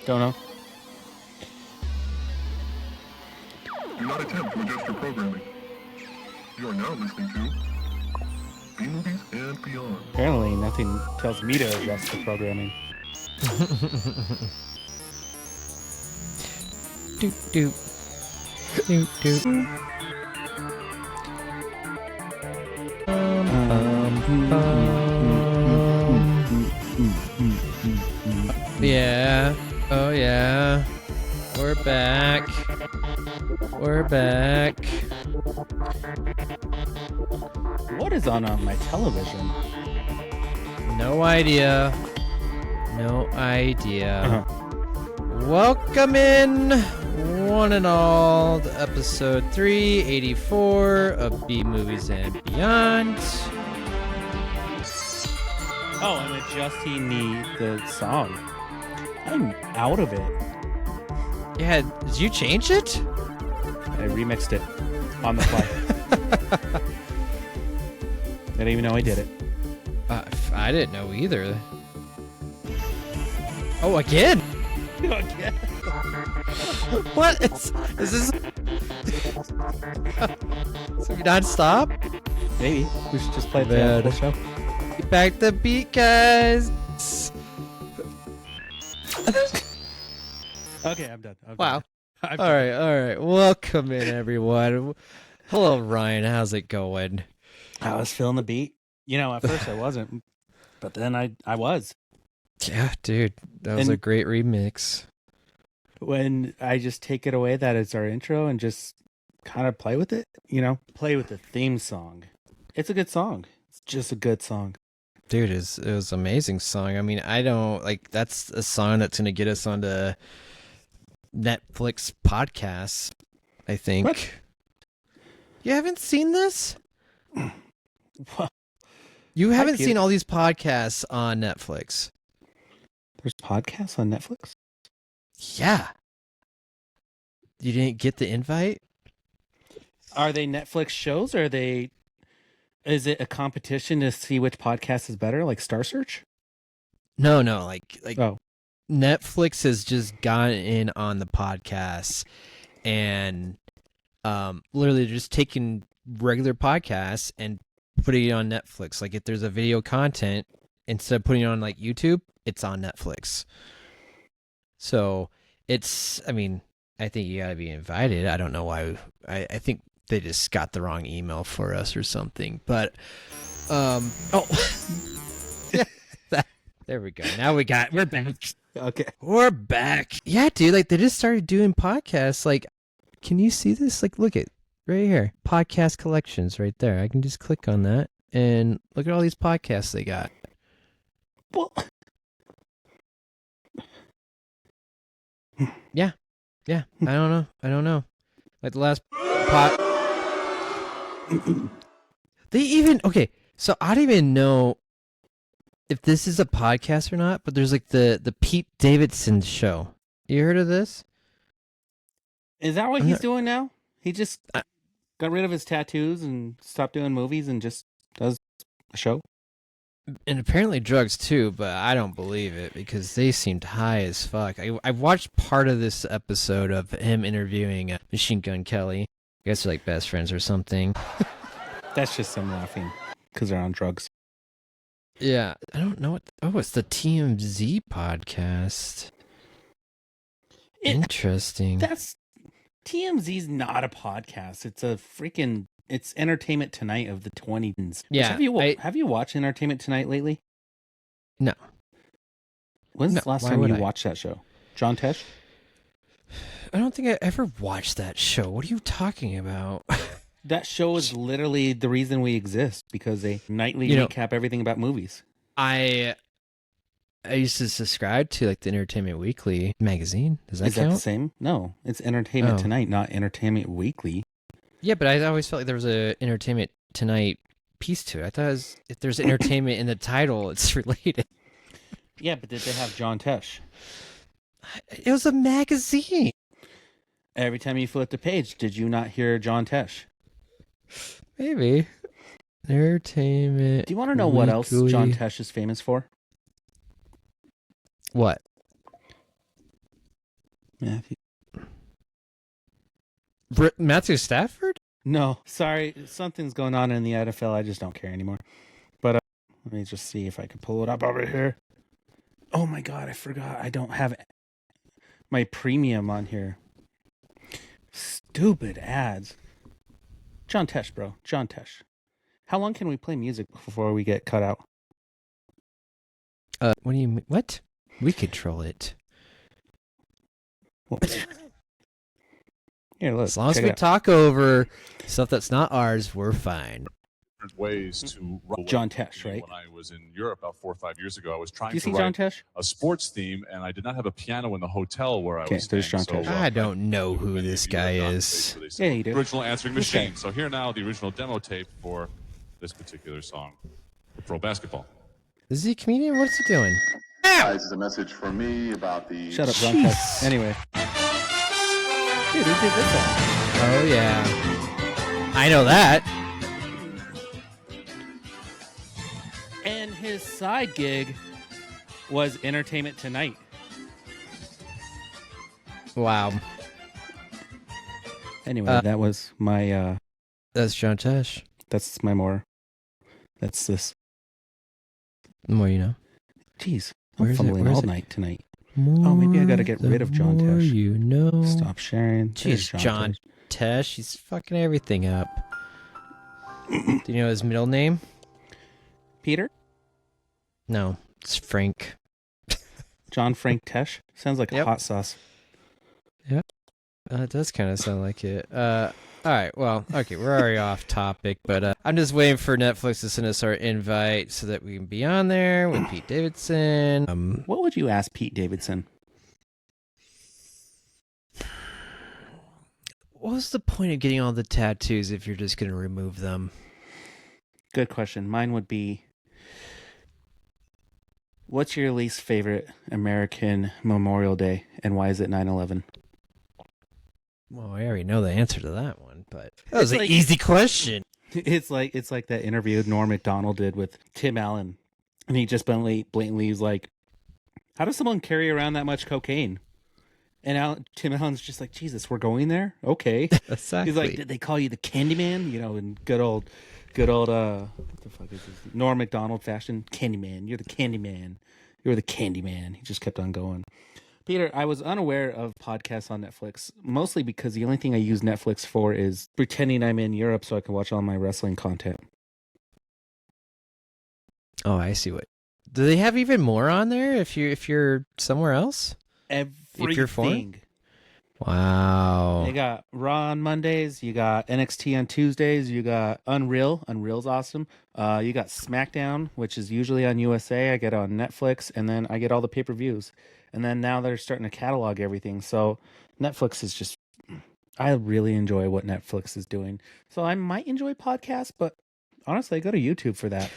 Don't know. Do not attempt to adjust your programming. You are now listening to B-Movies and Beyond. Apparently, nothing tells me to adjust the programming. Doot doot. Doot doot. Yeah. Oh yeah. We're back. We're back. What is on my television? No idea. No idea. Uh-huh. Welcome in, one and all, to episode 384 of B Movies and Beyond. Oh, I'm adjusting the song. I'm out of it. Yeah, did you change it? I remixed it on the fly. I didn't even know I did it. I didn't know either. Oh, again? Again? What? Is this... So we non-stop? Maybe. We should just play Man. the whole show. Get back the beat, guys. Okay, I'm done. Wow. I'm All right. Welcome in, everyone. Hello, Ryan. How's it going? I was feeling the beat. You know, at first I wasn't, but then I was. Yeah, dude. That was a great remix. When I just take it away that it's our intro and just kind of play with it, you know? Play with the theme song. It's a good song. It's just a good song. Dude, it was an amazing song. I mean, I don't, like, that's a song that's going to get us onto Netflix podcasts, I think. What? You haven't seen this? What? You haven't seen all these podcasts on Netflix? There's podcasts on Netflix? Yeah. You didn't get the invite? Are they Netflix shows or is it a competition to see which podcast is better, like Star Search? No, like Oh. Netflix has just gotten in on the podcasts and literally just taking regular podcasts and putting it on Netflix. Like if there's a video content, instead of putting it on like YouTube, it's on Netflix. So it's, I mean, I think you gotta be invited. I don't know why. I think they just got the wrong email for us or something. But there we go. Now we're back. Okay. We're back. Yeah, dude, like they just started doing podcasts. Like, can you see this? Like, look at right here. Podcast collections right there. I can just click on that and look at all these podcasts they got. Well, Yeah. I don't know. Like the last they even, okay, so I don't even know if this is a podcast or not, but there's like the Pete Davidson show. You heard of this? is that what he's doing now? He just got rid of his tattoos and stopped doing movies and just does a show? And apparently drugs too, but I don't believe it because they seemed high as fuck. I watched part of this episode of him interviewing Machine Gun Kelly. I guess they're like best friends or something. That's just them laughing because they're on drugs. Yeah, I don't know what. Oh, it's the TMZ podcast. Interesting. That's TMZ's not a podcast. It's a freaking. It's Entertainment Tonight of the 20s. Yeah. Have you watched Entertainment Tonight lately? No. When's the last why time would you I? watched that show? John Tesh? I don't think I ever watched that show. What are you talking about? That show is literally the reason we exist because they nightly recap everything about movies. I used to subscribe to like the Entertainment Weekly magazine. Does that count? That the same? No, it's Entertainment Tonight, not Entertainment Weekly. Yeah, but I always felt like there was a Entertainment Tonight piece to it. I thought if there's entertainment in the title, it's related. Yeah, but did they have John Tesh? It was a magazine. Every time you flip the page, did you not hear John Tesh? Maybe. Entertainment. Do you want to know what else John Tesh is famous for? What? Matthew. Matthew Stafford? No, sorry. Something's going on in the NFL. I just don't care anymore. But let me just see if I can pull it up over here. Oh my God, I forgot. I don't have my premium on here. Stupid ads. John Tesh, bro. John Tesh. How long can we play music before we get cut out? What do you mean? What? We control it. Here, look. As long as check we it out. talk over stuff that's not ours, we're fine. Ways to roll John it. Tesh, right? When I was in Europe about 4 or 5 years ago, I was trying Do you to see John write Tesh? a sports theme, and I did not have a piano in the hotel where I Okay, was there's staying. John Tesh. I don't know who many this of you guy have not is. played for this Yeah, you do. Original answering This guy. machine. So here now the original demo tape for this particular song for pro basketball. Is he a comedian? What's he doing? This is a message for me about the... Shut up, John Tesh. Anyway. Dude, who did this song? Oh, yeah. I know that. And his side gig was Entertainment Tonight. Wow. Anyway, that was my, That's John Tesh. that's my more. That's this. The more you know. Jeez, Where I'm is it? fumbling Where is all it? night tonight. More maybe I gotta get rid of John the more Tesh. You know. Stop sharing. There's Jeez, John Tesh. He's fucking everything up. Do you know his middle name? Peter? No, it's Frank. John Frank Tesh? Sounds like a Yep. hot sauce. It does kind of sound like it. All right, well, okay, we're already off topic, but I'm just waiting for Netflix to send us our invite so that we can be on there with Pete Davidson. What would you ask Pete Davidson? What was the point of getting all the tattoos if you're just going to remove them? Good question. Mine would be, what's your least favorite American Memorial Day, and why is it 9/11? Well, I already know the answer to that one, but that was It's an like- easy question. It's like that interview Norm Macdonald did with Tim Allen, and he just blatantly was like, "How does someone carry around that much cocaine?" And Tim Allen's just like, "Jesus, we're going there, okay." Exactly. He's like, "Did they call you the Candyman?" You know, in good old, what the fuck is this? Norm Macdonald fashion, Candyman. You're the Candyman. You're the Candyman. He just kept on going. Peter, I was unaware of podcasts on Netflix, mostly because the only thing I use Netflix for is pretending I'm in Europe so I can watch all my wrestling content. Oh, I see what. Do they have even more on there if you're somewhere else? Everything. If you're foreign? Wow. They got Raw on Mondays. You got NXT on Tuesdays. You got Unreal. Unreal's awesome. You got SmackDown, which is usually on USA. I get it on Netflix, and then I get all the pay-per-views. And then now they're starting to catalog everything. So Netflix is just, I really enjoy what Netflix is doing. So I might enjoy podcasts, but honestly, I go to YouTube for that.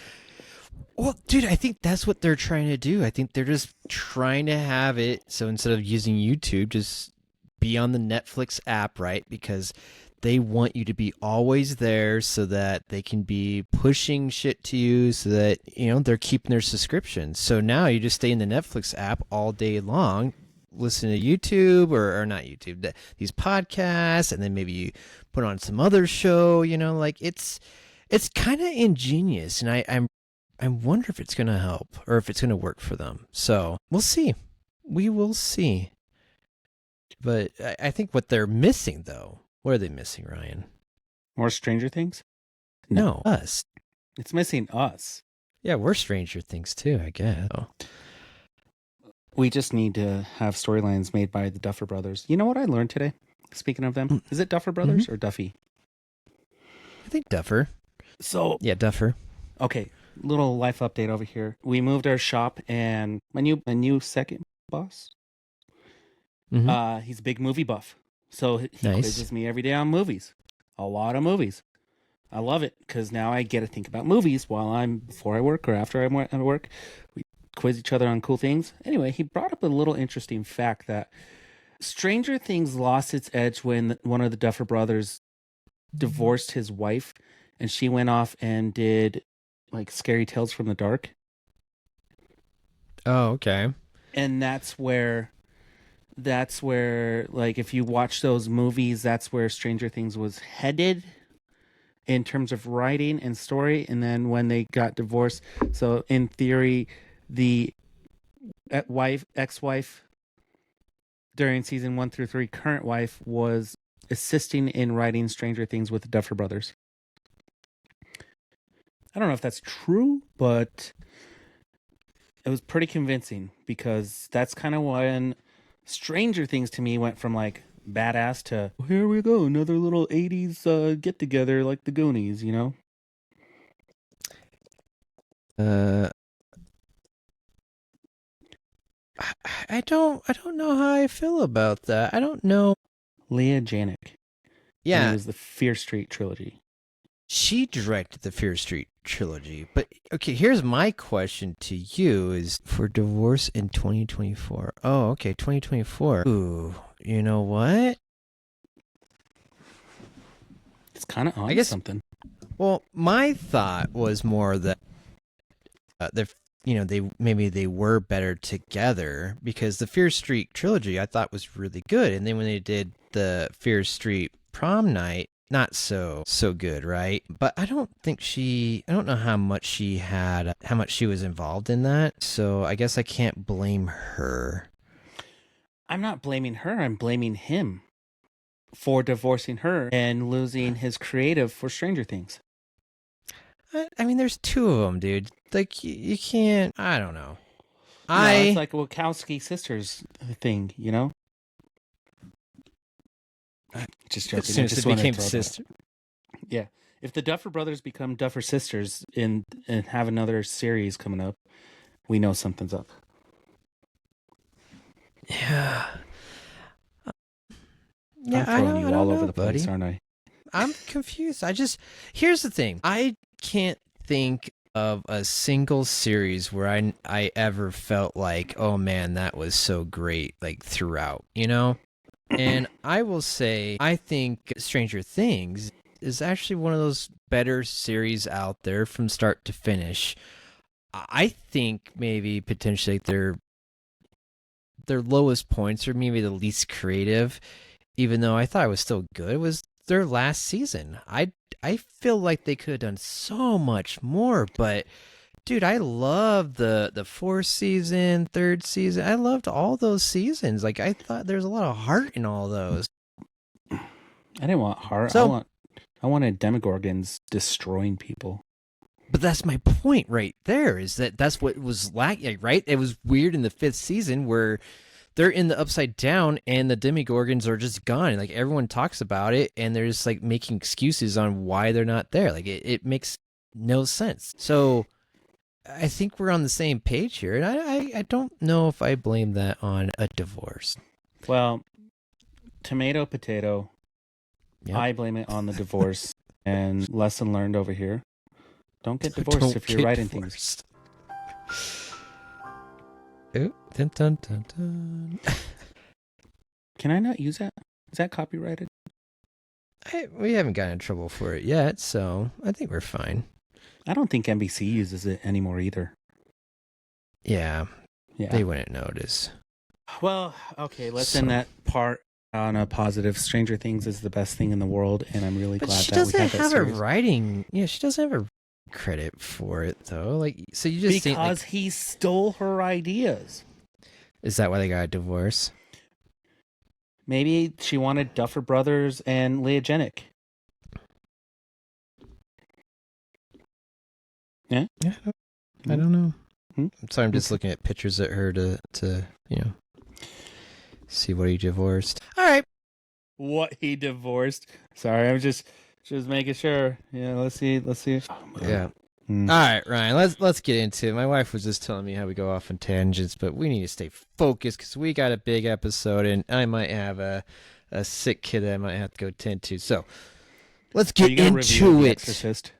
Well, dude, I think that's what they're trying to do. I think they're just trying to have it so instead of using YouTube, just be on the Netflix app, right? Because they want you to be always there so that they can be pushing shit to you so that, they're keeping their subscription. So now you just stay in the Netflix app all day long, listen to YouTube or not YouTube, these podcasts, and then maybe you put on some other show, it's kind of ingenious. And I wonder if it's going to help or if it's going to work for them. So we'll see. We will see. But I think what they're missing, though, what are they missing, Ryan? More Stranger Things? No, us. It's missing us. Yeah, we're Stranger Things, too, I guess. Oh. We just need to have storylines made by the Duffer Brothers. You know what I learned today? Speaking of them, is it Duffer Brothers or Duffy? I think Duffer. So, Yeah, Duffer. okay, little life update over here. We moved our shop, and my new second boss, Mhm. he's a big movie buff. So he Nice. quizzes me every day on movies. A lot of movies. I love it because now I get to think about movies before I work or after I work. We quiz each other on cool things. Anyway, he brought up a little interesting fact that Stranger Things lost its edge when one of the Duffer brothers divorced his wife and she went off and did like Scary Tales from the Dark. Oh, okay. And that's where that's where, like, if you watch those movies, that's where Stranger Things was headed in terms of writing and story. And then when they got divorced, so in theory, the ex-wife during season 1 through 3, current wife, was assisting in writing Stranger Things with the Duffer Brothers. I don't know if that's true, but it was pretty convincing, because that's kind of when Stranger Things to me went from like badass to, here we go, another little 80s get together like the Goonies, you know? I don't know how I feel about that. I don't know. Leah Janik. And Yeah, it was the Fear Street trilogy. she directed the Fear Street trilogy. But okay, here's my question to you: is for divorce in 2024? Oh, okay, 2024. Ooh, you know what? It's kind of on I guess something. Well, my thought was more that they were better together, because the Fear Street trilogy I thought was really good, and then when they did the Fear Street prom night, not so good, right? But I don't know how much she was involved in that, so I guess I can't blame her. I'm not blaming her. I'm blaming him for divorcing her and losing his creative for Stranger Things. I mean, there's two of them, dude. Like, you can't. I don't know. No, it's like a Wachowski sisters thing, you know? Just joking. As soon I as just they wanted to became throw that sister. out. Yeah. If the Duffer Brothers become Duffer Sisters and have another series coming up, we know something's up. Yeah. I'm throwing you all over the buddy. place, aren't I? I'm confused. Here's the thing. I can't think of a single series where I ever felt like, oh man, that was so great, like throughout, you know? And I will say, I think Stranger Things is actually one of those better series out there from start to finish. I think maybe potentially their lowest points are maybe the least creative, even though I thought it was still good. It was their last season. I feel like they could have done so much more, but dude, I love the fourth season, third season. I loved all those seasons. Like, I thought there's a lot of heart in all those. I didn't want heart. So, I wanted Demogorgons destroying people. but that's my point right there, is that's what was lacking, right? It was weird in the fifth season where they're in the Upside Down and the Demogorgons are just gone. Like, everyone talks about it and they're just like making excuses on why they're not there. Like, it makes no sense. So I think we're on the same page here, and I don't know if I blame that on a divorce. Well, tomato, potato. Yep. I blame it on the divorce. And lesson learned over here: don't get divorced Don't if you're get writing things. divorced. Ooh, dun, dun, dun, dun. Can I not use that? Is that copyrighted? We haven't gotten in trouble for it yet, so I think we're fine. I don't think NBC uses it anymore either. Yeah, Yeah. they wouldn't notice. Well, okay, let's end that part on a positive. Stranger Things is the best thing in the world, and I'm really glad she that we doesn't have that have a series. writing. Yeah, she doesn't have a credit for it though. Like, so you just think, Because like, he stole her ideas. is that why they got a divorce? Maybe she wanted Duffer Brothers and Leah Janik. Yeah? I don't know. Hmm? So I'm just looking at pictures of her to see what he divorced. All right. What he divorced. Sorry, I'm just making sure. Yeah, let's see. Yeah. Hmm. All right, Ryan. Let's get into it. My wife was just telling me how we go off on tangents, but we need to stay focused because we got a big episode, and I might have a sick kid that I might have to go tend to. So let's Are get you gonna review into The it. Exorcist?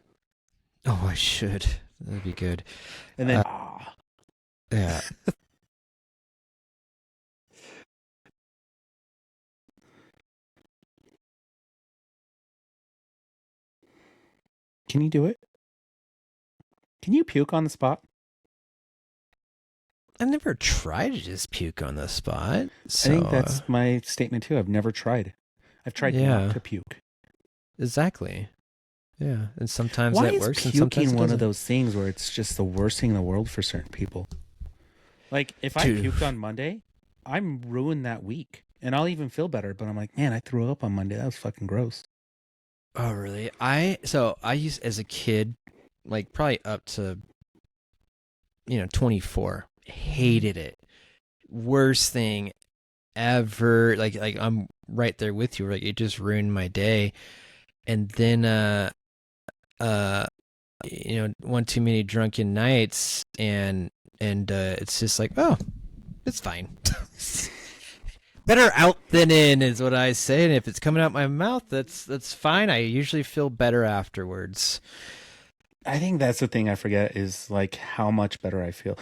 Oh, I should. That'd be good. And then Yeah. can you do it? Can you puke on the spot? I never tried to just puke on the spot. So, I think that's my statement too. I've never tried. I've tried Yeah. not to puke. exactly. Yeah, and sometimes Why that is works, and sometimes puking it one of doesn't. those things where it's just the worst thing in the world for certain people? Like, if I Dude. puked on Monday, I'm ruined that week. And I'll even feel better, but I'm like, man, I threw up on Monday. That was fucking gross. Oh, really? I used as a kid, like probably up to 24, hated it. Worst thing ever. Like I'm right there with you. Like it just ruined my day. And then one too many drunken nights, and it's just like, oh, it's fine. Better out than in is what I say, and if it's coming out my mouth, that's fine. I usually feel better afterwards. I think that's the thing I forget is like how much better I feel.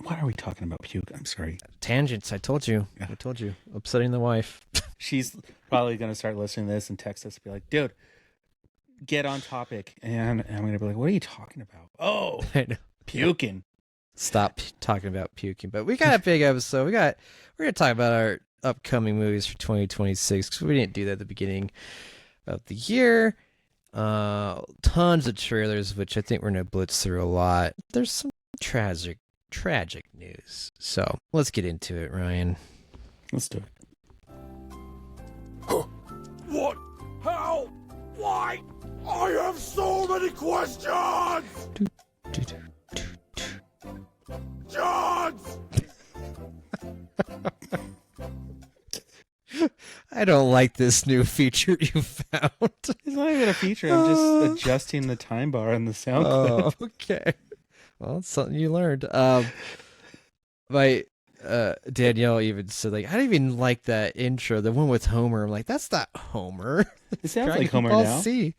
Why are we talking about puke? I'm sorry. Tangents. I told you. Yeah. I told you. Upsetting the wife. She's probably going to start listening to this and text us and be like, dude, get on topic. And I'm going to be like, what are you talking about? Oh, I know. puking. Stop talking about puking. But we got a big episode. We're gonna talk about our upcoming movies for 2026 because we didn't do that at the beginning of the year. Tons of trailers, which I think we're gonna blitz through a lot. There's some tragic news. So let's get into it, Ryan. Let's do it. What? How? Why? I have so many questions! Johns! I don't like this new feature you found. It's not even a feature. I'm just adjusting the time bar on the sound clip. Oh, okay. Well, it's something you learned. My Danielle even said, like, I don't even like that intro, the one with Homer. I'm like, that's not Homer. It sounds Dragon like Homer Ball now. Z.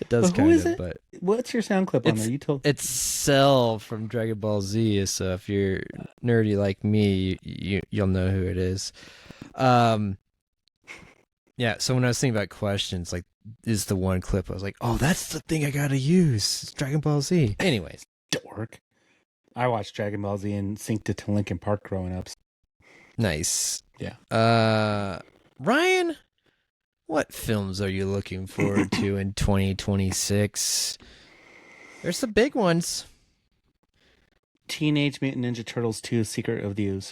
It does But who kind is of, it? but What's your sound clip on It's- there? You told. it's Cell from Dragon Ball Z. So if you're nerdy like me, you'll know who it is. Yeah. So when I was thinking about questions, like, is the one clip I was like, oh, that's the thing I gotta use. It's Dragon Ball Z. Anyways, Dork. I watched Dragon Ball Z and synced it to Linkin Park growing up. nice. Yeah. Ryan, what films are you looking forward to in 2026? There's some big ones. Teenage Mutant Ninja Turtles 2: Secret of the Ooze.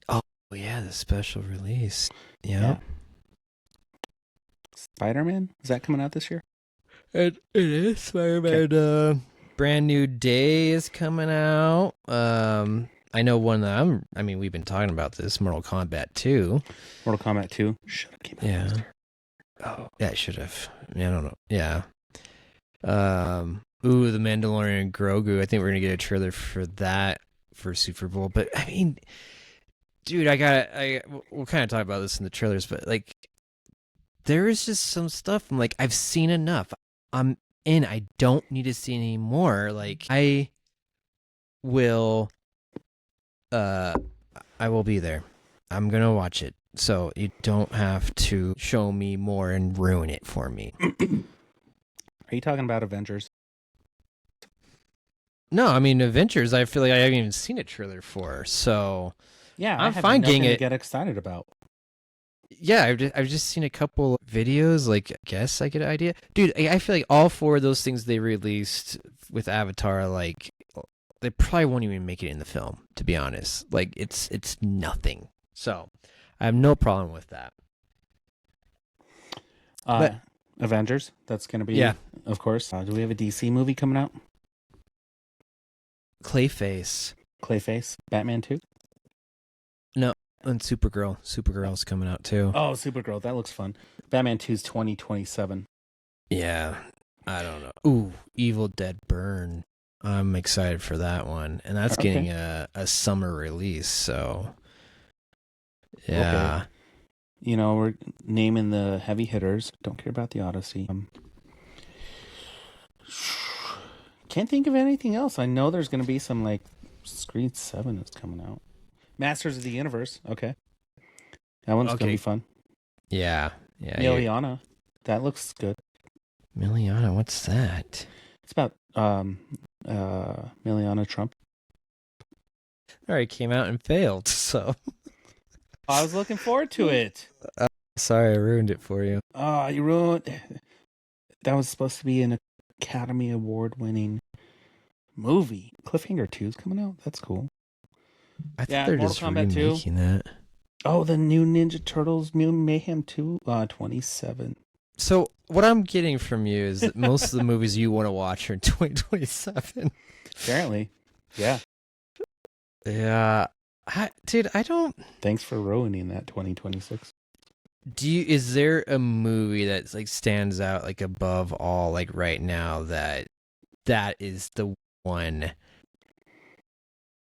Oh yeah, the special release. Yeah. Spider-Man? Is that coming out this year? It is Spider-Man. Brand New Day is coming out. I know one that we've been talking about this, Mortal Kombat 2. Mortal Kombat 2 should have came out. Yeah. last year. Oh, yeah, it should have. I don't know. Yeah. The Mandalorian Grogu. I think we're gonna get a trailer for that for Super Bowl. But I mean, dude, we'll kind of talk about this in the trailers, but like, there is just some stuff. I'm like, I've seen enough. I'm in. I don't need to see any more. Like, I will be there. I'm gonna watch it. So you don't have to show me more and ruin it for me. Are you talking about Avengers? No, I mean Avengers. I feel like I haven't even seen a trailer for. So Yeah, I'm I have fine nothing getting to it. get excited about. yeah, I've just seen a couple videos. Like, I guess I get an idea, dude. I feel like all four of those things they released with Avatar, like, they probably won't even make it in the film. To be honest, like, it's nothing. So I have no problem with that. But- Avengers, that's going to be, Yeah. of course. Do we have a DC movie coming out? Clayface Clayface, Batman 2? and Supergirl. Supergirl's coming out too. Oh, Supergirl, that looks fun. Batman 2's 2027. Yeah, I don't know. Ooh, Evil Dead Burn. I'm excited for that one, and that's Okay. getting a summer release. So yeah. You know, we're naming the heavy hitters. Don't care about the Odyssey. Can't think of anything else. I know there's going to be some, like, Screed 7 is coming out. Masters of the Universe. Okay. That one's going to Okay. be fun. Yeah. Miliana. That looks good. Miliana, what's that? It's about Miliana Trump. already came out and failed. So I was looking forward to it. sorry I ruined it for you. Oh, you ruined. That was supposed to be an Academy Award winning movie. Cliffhanger 2 is coming out. That's cool. I think Yeah, they're Mortal just Kombat 2. remaking that. Oh, the new Ninja Turtles Mutant Mayhem 2, 27. So what I'm getting from you is that most of the movies you want to watch are in 2027. Apparently. Yeah. Yeah, dude, I don't. Thanks for ruining that 2026. Is there a movie that like stands out like above all like right now that is the one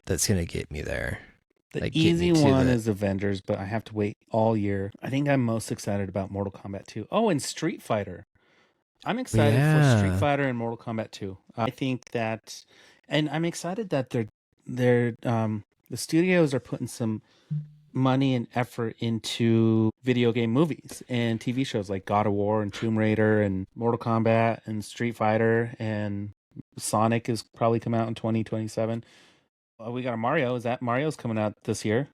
that's gonna get me there? The Like, get me easy to one the- is Avengers, but I have to wait all year. I think I'm most excited about Mortal Kombat 2. Oh, and Street Fighter. I'm excited for Street Yeah. Fighter and Mortal Kombat 2. I think that, and I'm excited that the studios are putting some money and effort into video game movies and TV shows like God of War and Tomb Raider and Mortal Kombat and Street Fighter, and Sonic is probably coming out in 2027. We got a Mario. Is that Mario's coming out this year?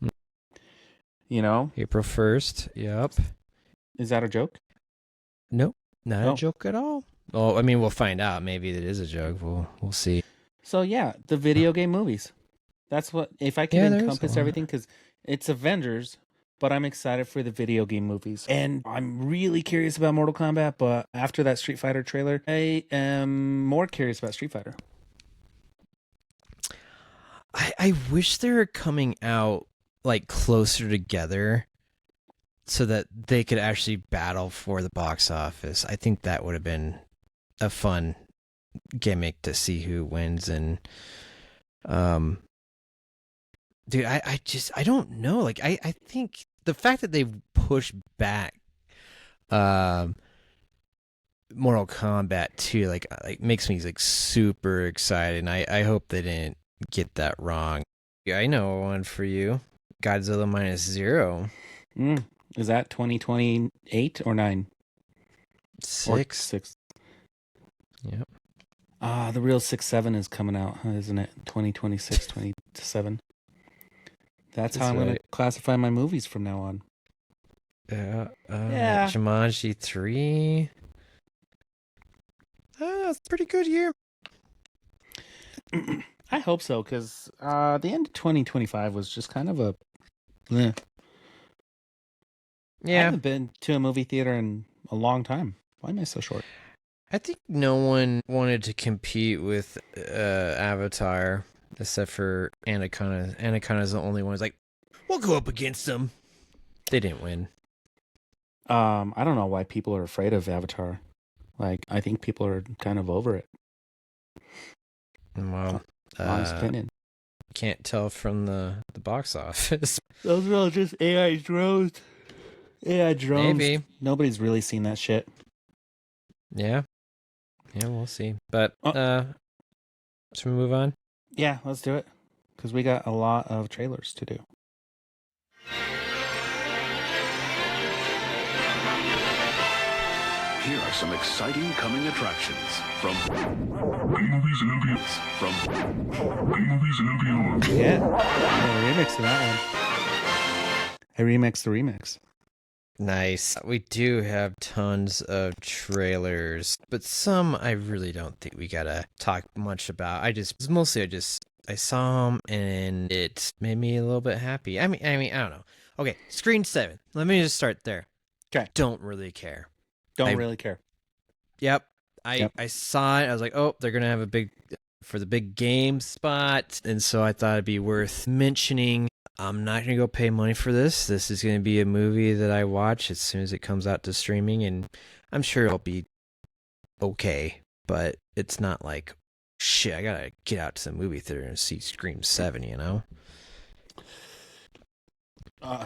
Mm. You know, April 1st. Yep. is that a joke? Nope. Not Oh. a joke at all. Oh, I mean, we'll find out. Maybe it is a joke. We'll see. So yeah, the video game movies. That's what, if I can Yeah, there is a encompass lot. everything, because it's Avengers, but I'm excited for the video game movies. And I'm really curious about Mortal Kombat, but after that Street Fighter trailer, I am more curious about Street Fighter. I wish they were coming out like closer together so that they could actually battle for the box office. I think that would have been a fun gimmick to see who wins. And dude, I don't know. Like I think the fact that they've pushed back Mortal Kombat 2 like makes me like super excited, and I hope they didn't get that wrong. Yeah, I know one for you. Godzilla Minus Zero. Is that 2028 or 9? Or 6. 6. Yep. The real 6-7 is coming out, isn't it? 2026, 27. That's how I'm going to right. classify my movies from now on. Yeah. Yeah. Jumanji 3. That's a pretty good year. I hope so, because the end of 2025 was just kind of a... I Yeah. haven't been to a movie theater in a long time. Why am I so short? I think no one wanted to compete with Avatar except for Anaconda. Anaconda's the only one who's like, we'll go up against them. They didn't win. I don't know why people are afraid of Avatar. Like, I think people are kind of over it. Well, Honest opinion. can't tell from the box office. Those are all just AI drones. AI drones. Maybe. Nobody's really seen that shit. Yeah. Yeah, we'll see. But should we move on? Yeah, let's do it. Because we got a lot of trailers to do. Here are some exciting coming attractions from B-movies and beyond. from B-movies and beyond. Yeah. I remixed that one. I remixed the remix. Nice. We do have tons of trailers, but some I really don't think we gotta talk much about. I saw them and it made me a little bit happy. I mean, I don't know. Okay, Screen 7. Let me just start there. 'Kay. Don't really care. Don't I- really care. Yep. Yep. I saw it. I was like, oh, they're gonna have a big game spot, and so I thought it'd be worth mentioning. I'm not gonna go pay money for this. This is gonna be a movie that I watch as soon as it comes out to streaming, and I'm sure it'll be okay. But it's not like shit. I gotta get out to the movie theater and see Scream 7. You know?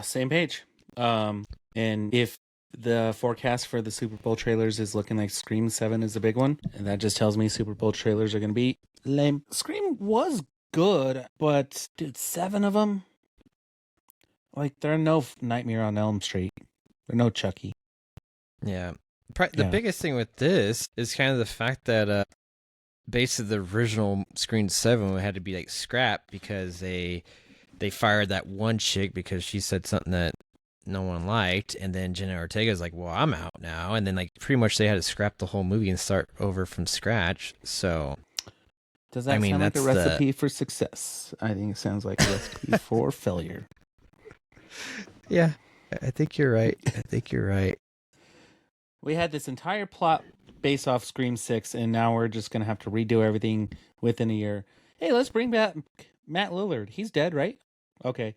Same page. And if the forecast for the Super Bowl trailers is looking like Scream 7 is a big one, and that just tells me Super Bowl trailers are going to be lame. Scream was good, but dude, 7 of them? Like, there are no Nightmare on Elm Street. There are no Chucky. Yeah. The Yeah. biggest thing with this is kind of the fact that basically the original Screen 7 had to be like scrapped because they fired that one chick because she said something that no one liked, and then Jenna Ortega's like, well, I'm out now, and then like pretty much they had to scrap the whole movie and start over from scratch. So Does that sound like a recipe for success? I think it sounds like a recipe for failure. Yeah, I think you're right. We had this entire plot based off Scream 6, and now we're just going to have to redo everything within a year. Hey, let's bring back Matt Lillard. He's dead, right? Okay.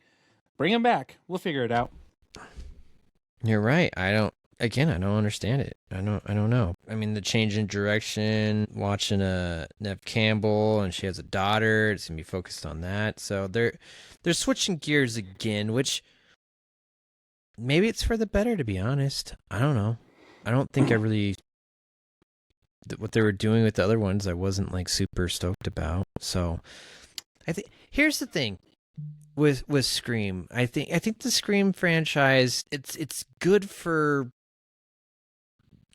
Bring him back. We'll figure it out. You're right. I don't understand it. I don't know. I mean, the change in direction, watching Neve Campbell, and she has a daughter. It's gonna be focused on that. So they're switching gears again, which maybe it's for the better, to be honest. I don't know. I don't think I really what they were doing with the other ones. I wasn't like super stoked about. So I think here's the thing. With Scream, I think the Scream franchise, it's good for,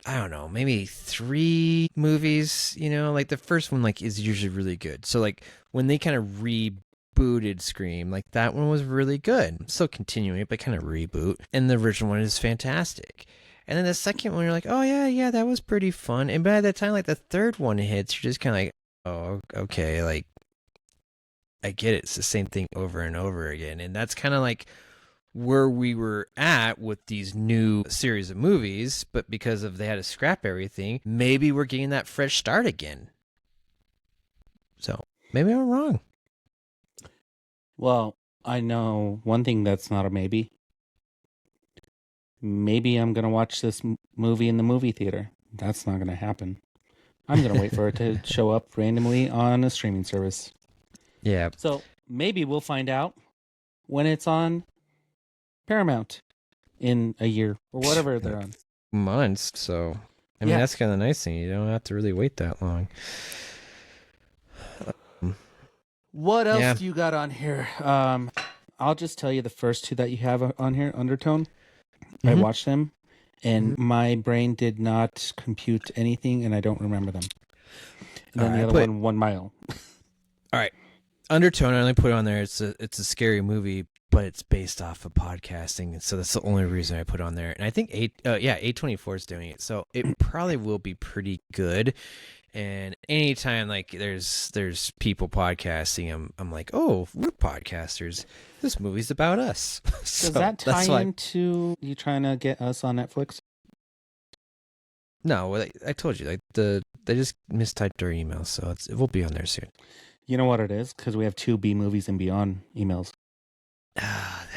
I don't know, maybe 3 movies. You know, like the first one like is usually really good. So like when they kind of rebooted Scream, like that one was really good. Still continuing it, but kind of reboot. And the original one is fantastic. And then the second one, you're like, oh yeah, that was pretty fun. And by the time like the third one hits, you're just kind of like, oh okay, like. I get it. It's the same thing over and over again. And that's kind of like where we were at with these new series of movies. But because of they had to scrap everything, maybe we're getting that fresh start again. So maybe I'm wrong. Well, I know one thing that's not a maybe. Maybe I'm going to watch this movie in the movie theater. That's not going to happen. I'm going to wait for it to show up randomly on a streaming service. Yeah. So maybe we'll find out when it's on Paramount in a year or whatever they're on. Months. So, I mean, that's kind of the nice thing. You don't have to really wait that long. What else do you got on here? I'll just tell you the first 2 that you have on here, Undertone. I watched them, and my brain did not compute anything, and I don't remember them. And then the other one, 1 Mile. All right. Undertone, I only put on there. It's a scary movie, but it's based off of podcasting, and so that's the only reason I put on there. And I think A24 is doing it, so it probably will be pretty good. And anytime like there's people podcasting, I'm like, oh, we're podcasters. This movie's about us. Does that tie into you trying to get us on Netflix? No, I told you, like they just mistyped our email, so it will be on there soon. You know what it is? Because we have 2 B Movies and Beyond emails.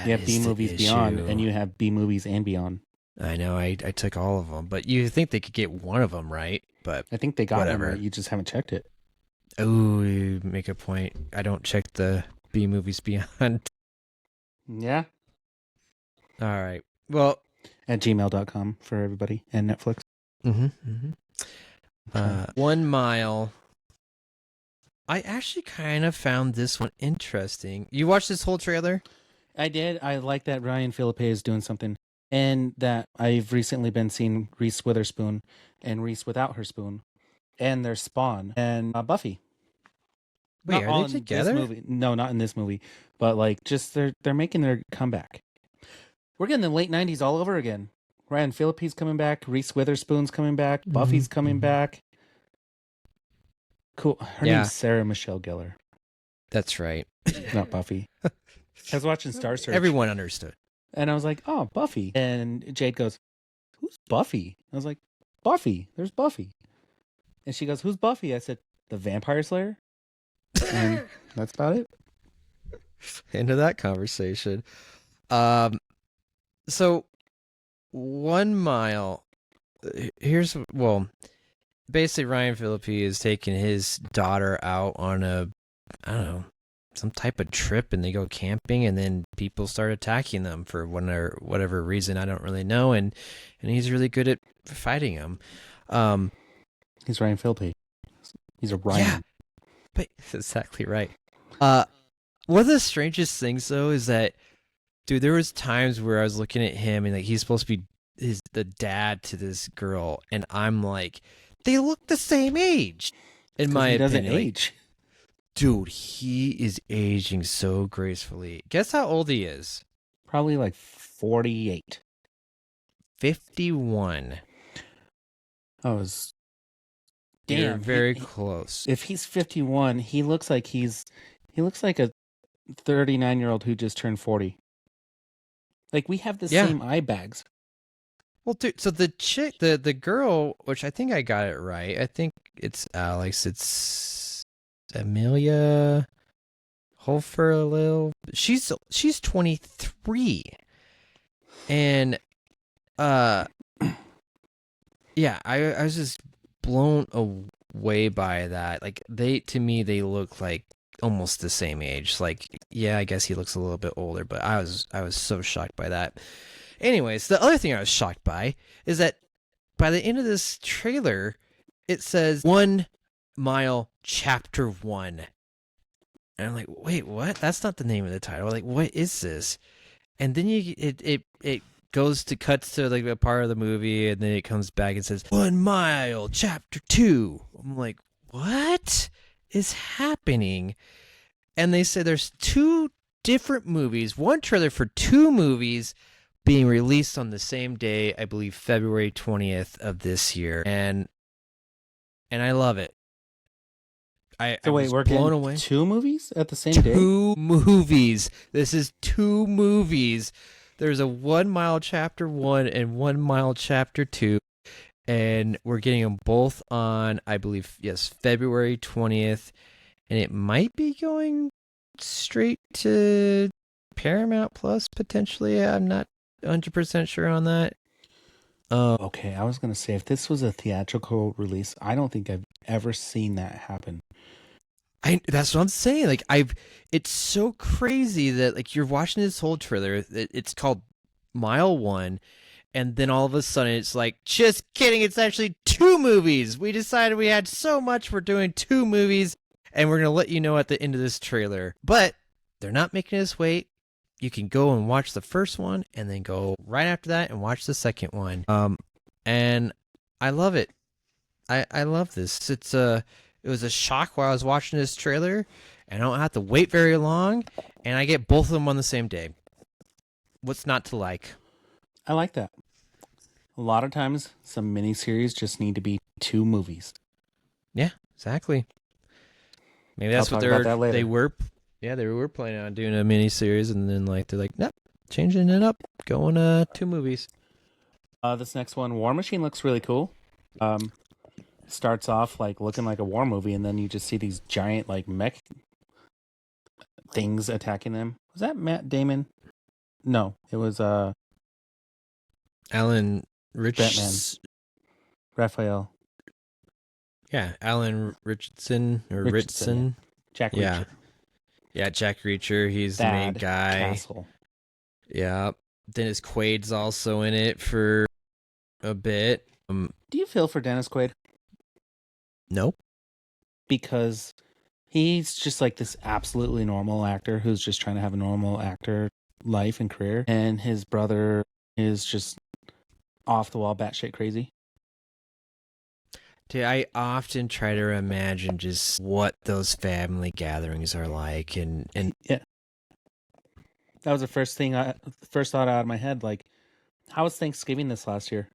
You have B Movies Beyond, and you have B Movies and Beyond. I know. I took all of them, but you think they could get one of them right? But I think they got whatever. Them right. You just haven't checked it. Oh, you make a point. I don't check the B Movies Beyond. Yeah. All right. Well, at gmail.com for everybody and Netflix. 1 Mile. I actually kind of found this one interesting. You watched this whole trailer? I did. I like that Ryan Philippe is doing something. And that I've recently been seeing Reese Witherspoon and Reese without her spoon. And their Spawn and Buffy. Wait, are they together? This movie. No, not in this movie. But like, just they're making their comeback. We're getting the late 90s all over again. Ryan Phillippe's coming back. Reese Witherspoon's coming back. Buffy's coming back. Cool. Her name's Sarah Michelle Gellar. That's right. Not Buffy. I was watching Star Search. Everyone understood. And I was like, oh, Buffy. And Jade goes, who's Buffy? I was like, Buffy. There's Buffy. And she goes, who's Buffy? I said, the Vampire Slayer. And that's about it. End of that conversation. So 1 Mile. Basically Ryan Phillippe is taking his daughter out on some type of trip, and they go camping, and then people start attacking them for whatever reason. I don't really know. And he's really good at fighting them. He's Ryan Phillippe. He's a Ryan. Yeah, but that's exactly right. One of the strangest things though is that, dude, there was times where I was looking at him and like he's supposed to be the dad to this girl, and I'm like, they look the same age. In my he doesn't opinion, like, age. dude, he is aging so gracefully. Guess how old he is? Probably like 48. 51. Oh, it's You're damn. very close. If he's 51, he looks like a 39-year-old who just turned 40. Like, we have the Yeah. same eye bags. Well, dude, so the chick, the girl, which I think I got it right. I think it's Alex. It's Amelia Hofer. She's 23, and yeah, I was just blown away by that. Like to me they look like almost the same age. Like, yeah, I guess he looks a little bit older, but I was so shocked by that. Anyways, the other thing I was shocked by is that by the end of this trailer, it says 1 Mile Chapter 1. And I'm like, wait, what? That's not the name of the title. Like, what is this? And then it cuts to like a part of the movie, and then it comes back and says 1 Mile Chapter 2. I'm like, what is happening? And they say there's 2 different movies, one trailer for 2 movies being released on the same day, I believe February 20th of this year. And I love it. I Wait, was we're blown getting away. 2 movies at the same day? 2 movies. This is 2 movies. There's a 1 Mile Chapter 1 and 1 Mile Chapter 2. And we're getting them both on, I believe, yes, February 20th. And it might be going straight to Paramount Plus, potentially. I'm not 100% sure on that. Okay, I was going to say, if this was a theatrical release, I don't think I've ever seen that happen. That's what I'm saying. Like, it's so crazy that like you're watching this whole trailer. It's called Mile 1, and then all of a sudden it's like, just kidding. It's actually 2 movies. We decided we had so much. We're doing 2 movies, and we're gonna let you know at the end of this trailer. But they're not making us wait. You can go and watch the first one, and then go right after that and watch the second one. And I love it. I love this. It was a shock while I was watching this trailer, and I don't have to wait very long, and I get both of them on the same day. What's not to like? I like that. A lot of times, some miniseries just need to be 2 movies. Yeah, exactly. Maybe that's I'll what talk about that later. they were planning on doing a miniseries, and then like they're like, nope, changing it up, going 2 movies. This next one, War Machine, looks really cool. Starts off like looking like a war movie, and then you just see these giant like mech things attacking them. Was that Matt Damon? No, it was Alan Batman. Raphael. Yeah, Alan Richardson or Richardson. Jack Yeah. Reacher. Yeah, Jack Reacher. He's the main Thad guy. Castle. Yeah. Dennis Quaid's also in it for a bit. Do you feel for Dennis Quaid? Nope. Because he's just like this absolutely normal actor who's just trying to have a normal actor life and career, and his brother is just off the wall, batshit crazy. Dude, I often try to imagine just what those family gatherings are like, and Yeah, that was the first thought out of my head. Like, how was Thanksgiving this last year?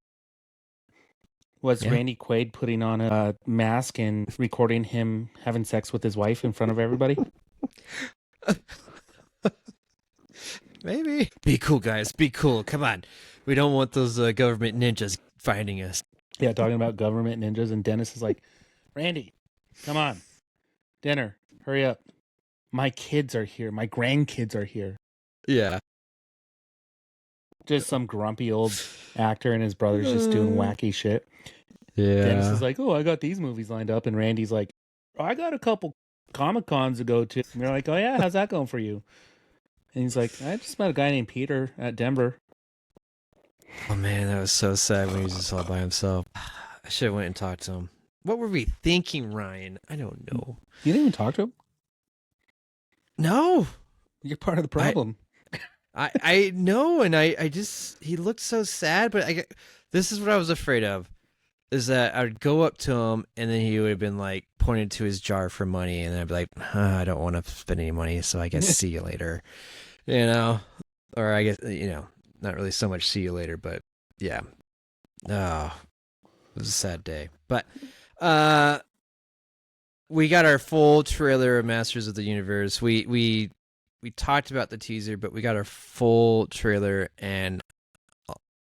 Was Randy Quaid putting on a mask and recording him having sex with his wife in front of everybody? maybe. Be cool, guys. Be cool. Come on. We don't want those government ninjas finding us. Yeah, talking about government ninjas, and Dennis is like, Randy, come on. Dinner. Hurry up. My kids are here. My grandkids are here. Yeah. Just some grumpy old actor, and his brother's just doing wacky shit. Yeah. Dennis is like, oh, I got these movies lined up. And Randy's like, oh, I got a couple Comic-Cons to go to. And they're like, oh, yeah, how's that going for you? And he's like, I just met a guy named Peter at Denver. Oh, man, that was so sad when he was just all by himself. I should have went and talked to him. What were we thinking, Ryan? I don't know. You didn't even talk to him? No. You're part of the problem. I know, and I just, he looked so sad, but this is what I was afraid of. is that I would go up to him and then he would have been like pointed to his jar for money, and I'd be like, I don't want to spend any money, so I guess see you later, or I guess not really so much see you later, but yeah, oh, it was a sad day, but we got our full trailer of Masters of the Universe. We talked about the teaser, but we got our full trailer, and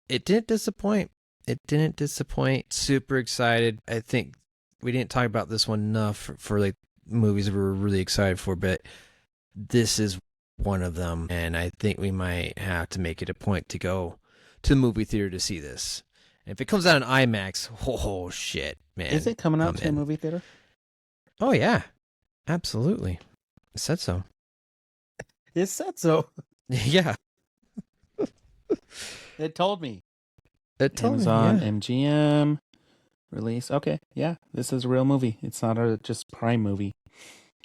it didn't disappoint. It didn't disappoint. Super excited. I think we didn't talk about this one enough for like movies we were really excited for, but this is one of them, and I think we might have to make it a point to go to the movie theater to see this. And if it comes out in IMAX, oh shit, man! Is it coming out to a movie theater? Oh yeah, absolutely. It said so. It said so. Yeah. It told me. It told Amazon, me, yeah. MGM release. Okay, yeah, this is a real movie. It's not a just Prime movie.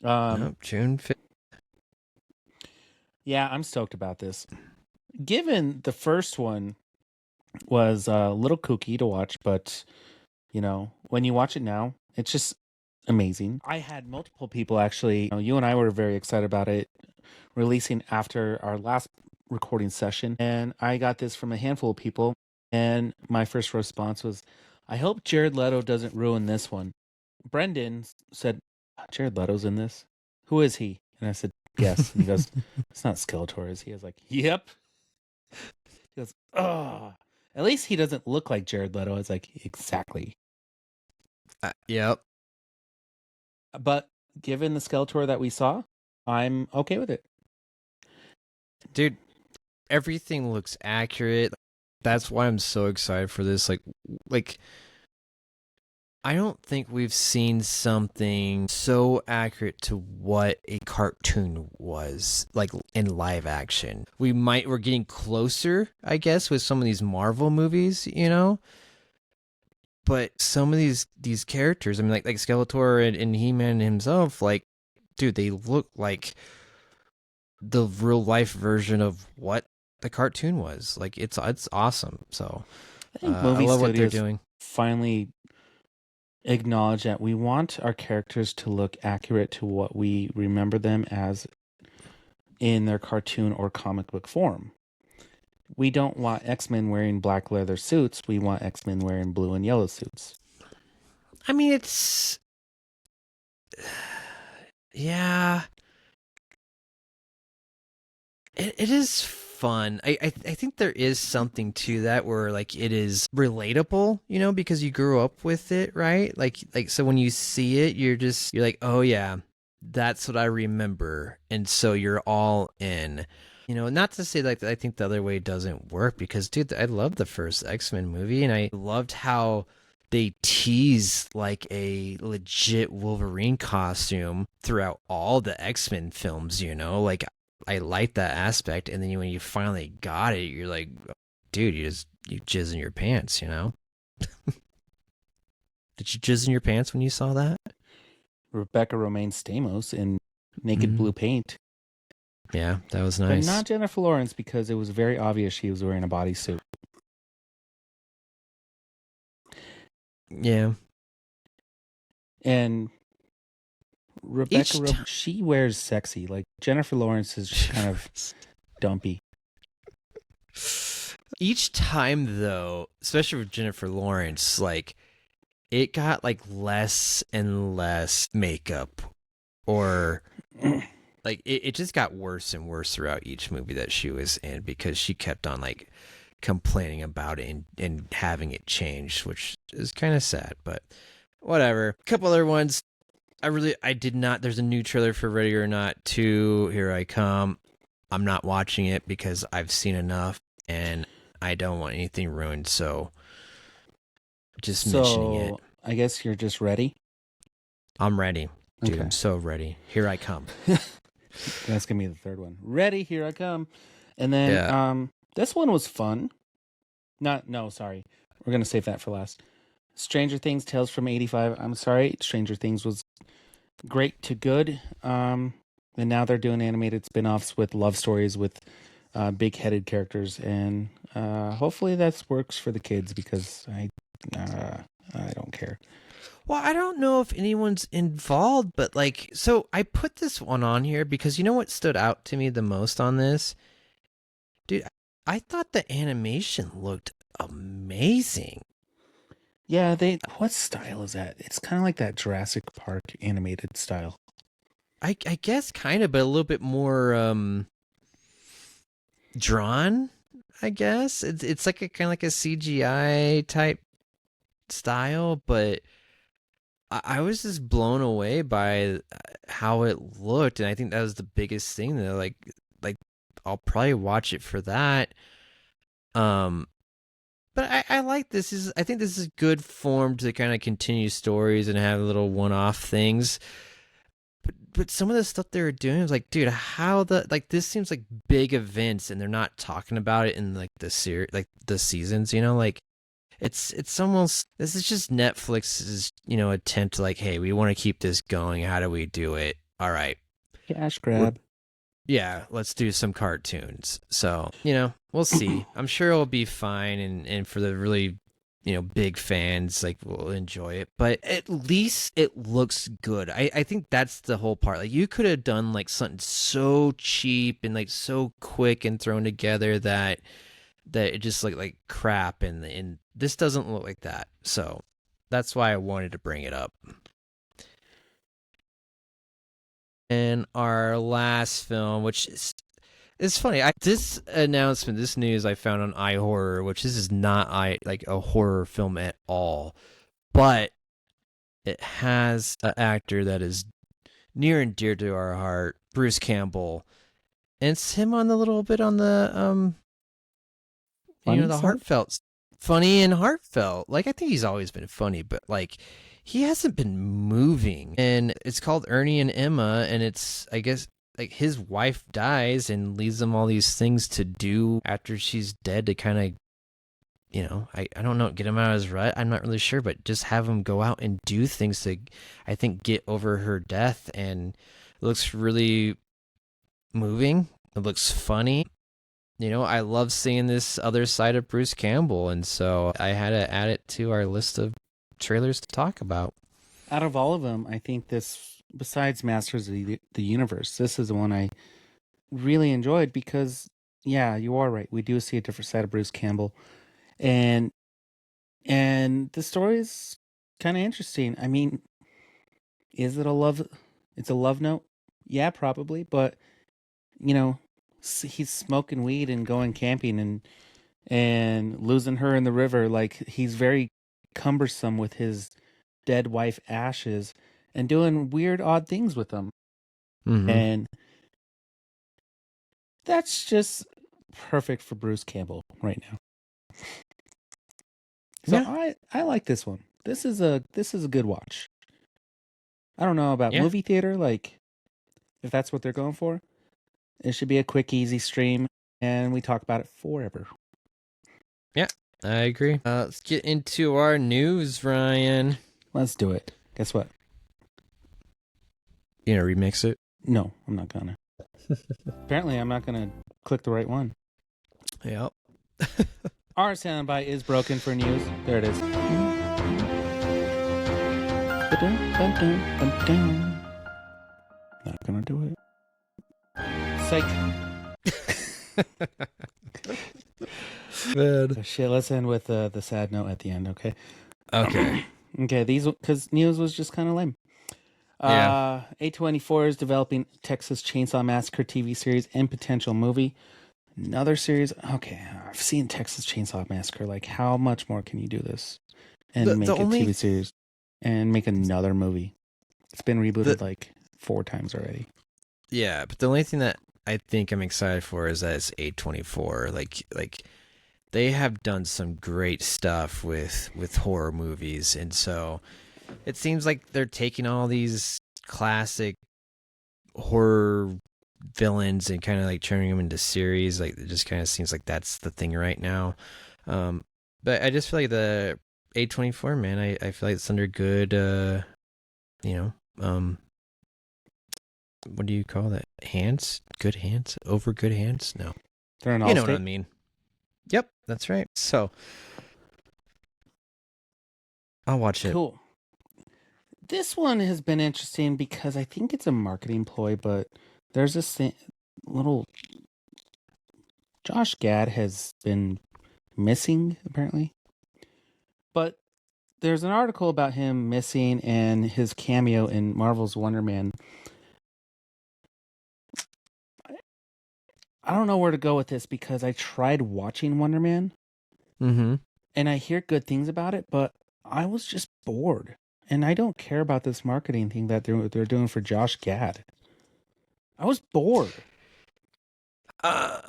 Nope, June 5th. Yeah, I'm stoked about this. Given the first one was a little kooky to watch, but when you watch it now, it's just amazing. I had multiple people actually. You and I were very excited about it releasing after our last recording session, and I got this from a handful of people. And my first response was, I hope Jared Leto doesn't ruin this one. Brendan said, Jared Leto's in this? Who is he? And I said, yes. And he goes, it's not Skeletor, is he? I was like, yep. He goes, oh. At least he doesn't look like Jared Leto. I was like, exactly. Yep. But given the Skeletor that we saw, I'm okay with it. Dude, everything looks accurate. That's why I'm so excited for this. Like I don't think we've seen something so accurate to what a cartoon was like in live action. We're getting closer, I guess, with some of these Marvel movies, But some of these characters, I mean, like Skeletor and He-Man himself, like, dude, they look like the real life version of what the cartoon was. Like, it's awesome. So I think I movie love what they're studios doing. finally acknowledge that we want our characters to look accurate to what we remember them as in their cartoon or comic book form. We don't want X-Men wearing black leather suits. We want X-Men wearing blue and yellow suits. I mean, it's... Yeah. It is fun. I think there is something to that where like it is relatable, because you grew up with it, right? Like so when you see it, you're like, oh yeah, that's what I remember, and so you're all in. Not to say like I think the other way doesn't work, because dude, I loved the first X-Men movie, and I loved how they tease like a legit Wolverine costume throughout all the X-Men films. Like I like that aspect, and then when you finally got it, you're like, dude, you jizz in your pants, Did you jizz in your pants when you saw that? Rebecca Romaine Stamos in naked blue paint. Yeah, that was nice. But not Jennifer Lawrence, because it was very obvious she was wearing a bodysuit. Yeah. And Rebecca, she wears sexy. Like Jennifer Lawrence is just kind of dumpy. Each time, though, especially with Jennifer Lawrence, like it got like less and less makeup, or like it just got worse and worse throughout each movie that she was in, because she kept on like complaining about it and having it changed, which is kind of sad, but whatever. A couple other ones. I did not. There's a new trailer for Ready or Not 2. Here I come. I'm not watching it because I've seen enough and I don't want anything ruined. So just mentioning it. I guess you're just ready. I'm ready. Dude, Okay. I'm so ready. Here I come. That's going to be the third one. Ready, here I come. And then this one was fun. Sorry. We're going to save that for last. Stranger Things, Tales from 85. I'm sorry. Stranger Things was great to good. And now they're doing animated spin-offs with love stories with big-headed characters. And hopefully that works for the kids, because I don't care. Well, I don't know if anyone's involved, but like, so I put this one on here because you know what stood out to me the most on this? Dude, I thought the animation looked amazing. Yeah, what style is that? It's kind of like that Jurassic Park animated style. I guess kind of, but a little bit more drawn, I guess. It's like a kind of like a CGI type style, but I was just blown away by how it looked, and I think that was the biggest thing that like I'll probably watch it for that. But I like this. I think this is good form to kind of continue stories and have little one-off things. But some of the stuff they were doing was like, dude, how this seems like big events and they're not talking about it in like the series, like the seasons, you know, like it's almost, this is just Netflix's, attempt to like, hey, we want to keep this going. How do we do it? All right. Cash grab. Yeah, let's do some cartoons. So, we'll see. I'm sure it'll be fine, and for the really, big fans, like, we'll enjoy it. But at least it looks good. I think that's the whole part. Like, you could have done, like, something so cheap and, like, so quick and thrown together that it just looked like crap, and this doesn't look like that. So, that's why I wanted to bring it up. And our last film, which is funny. This announcement, this news I found on iHorror, which this is not like a horror film at all, but it has an actor that is near and dear to our heart, Bruce Campbell, and it's him on the little bit on the the heartfelt, funny and heartfelt. Like, I think he's always been funny, but like, he hasn't been moving. And it's called Ernie and Emma, and it's, I guess, like, his wife dies and leaves them all these things to do after she's dead to kind of, I don't know, get him out of his rut. I'm not really sure, but just have him go out and do things to, I think, get over her death. And it looks really moving. It looks funny. I love seeing this other side of Bruce Campbell, and so I had to add it to our list of trailers to talk about. Out of all of them, I think this, besides Masters of the Universe, this is the one I really enjoyed because, yeah, you are right. We do see a different side of Bruce Campbell, and the story is kind of interesting. I mean, is it it's a love note? Yeah, probably, but he's smoking weed and going camping and losing her in the river. Like, he's very cumbersome with his dead wife ashes and doing weird, odd things with them. Mm-hmm. And that's just perfect for Bruce Campbell right now. So yeah. I like this one. This is a good watch. I don't know about movie theater, like, if that's what they're going for. It should be a quick, easy stream, and we talk about it forever. Yeah, I agree. Let's get into our news, Ryan. Let's do it. Guess what? You gonna remix it? No, I'm not gonna. Apparently, I'm not gonna click the right one. Yep. Our soundbite is broken for news. There it is. Not gonna do it. Psych. Man. Oh, shit, let's end with the sad note at the end, okay? Okay. Okay, because news was just kind of lame. Yeah. A24 is developing Texas Chainsaw Massacre TV series and potential movie. Another series. Okay, I've seen Texas Chainsaw Massacre. Like, how much more can you do this and make a TV series and make another movie? It's been rebooted like 4 times already. Yeah, but the only thing that I think I'm excited for is that it's A24. Like they have done some great stuff with horror movies, and so it seems like they're taking all these classic horror villains and kind of like turning them into series. Like, it just kind of seems like that's the thing right now. But I just feel like the A24, man, I feel like it's under good, what do you call that? Hands? Good hands? Over good hands? No. They're an you know what I mean. Yep, that's right. So, I'll watch it. Cool. This one has been interesting because I think it's a marketing ploy, but there's this little Josh Gad has been missing apparently. But there's an article about him missing and his cameo in Marvel's Wonder Man. I don't know where to go with this because I tried watching Wonder Man Mm-hmm. and I hear good things about it, but I was just bored. And I don't care about this marketing thing that they're doing for Josh Gad. I was bored. I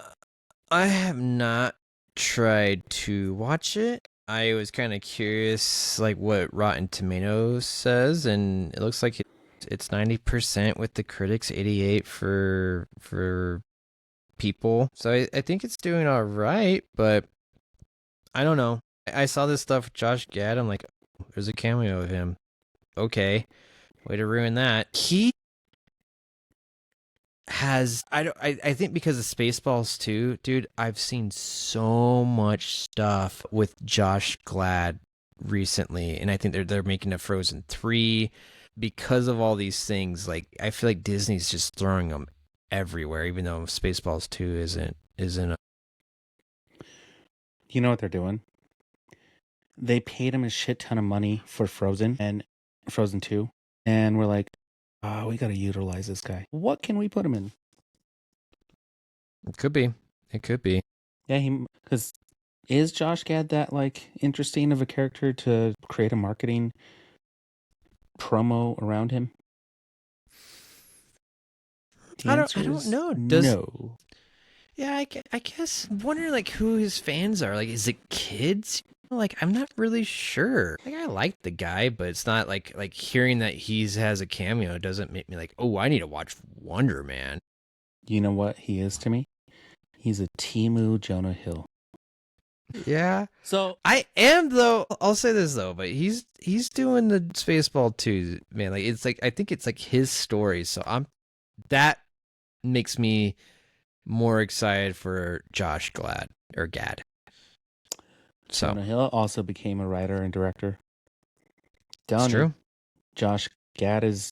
have not tried to watch it. I was kind of curious, like what Rotten Tomatoes says, and it looks like it's 90% with the critics, 88 for people. So I think it's doing all right, but I don't know. I saw this stuff with Josh Gad. I'm like, oh, there's a cameo of him. Okay, way to ruin that. He has I think because of Spaceballs too, dude, I've seen so much stuff with Josh Gad recently, and I think they're making a Frozen 3 because of all these things. Like I feel like Disney's just throwing them everywhere, even though Spaceballs 2 isn't a... You know what they're doing? They paid him a shit ton of money for Frozen and Frozen 2, and we're like, oh, we got to utilize this guy. What can we put him in? It could be. Yeah, because is Josh Gad that like interesting of a character to create a marketing promo around him? The I answer don't is know. no. Yeah, I guess I'm wondering like who his fans are. Like, is it kids? Like, I'm not really sure. Like, I like the guy, but it's not like hearing that has a cameo doesn't make me like, oh, I need to watch Wonder Man. You know what he is to me? He's a Temu Jonah Hill. Yeah. So I am though. I'll say this though, but he's doing the Spaceball 2, man. Like it's like I think it's like his story. So that makes me more excited for Josh Gad. So Jonah Hill also became a writer and director. that's Done. true. Josh Gad is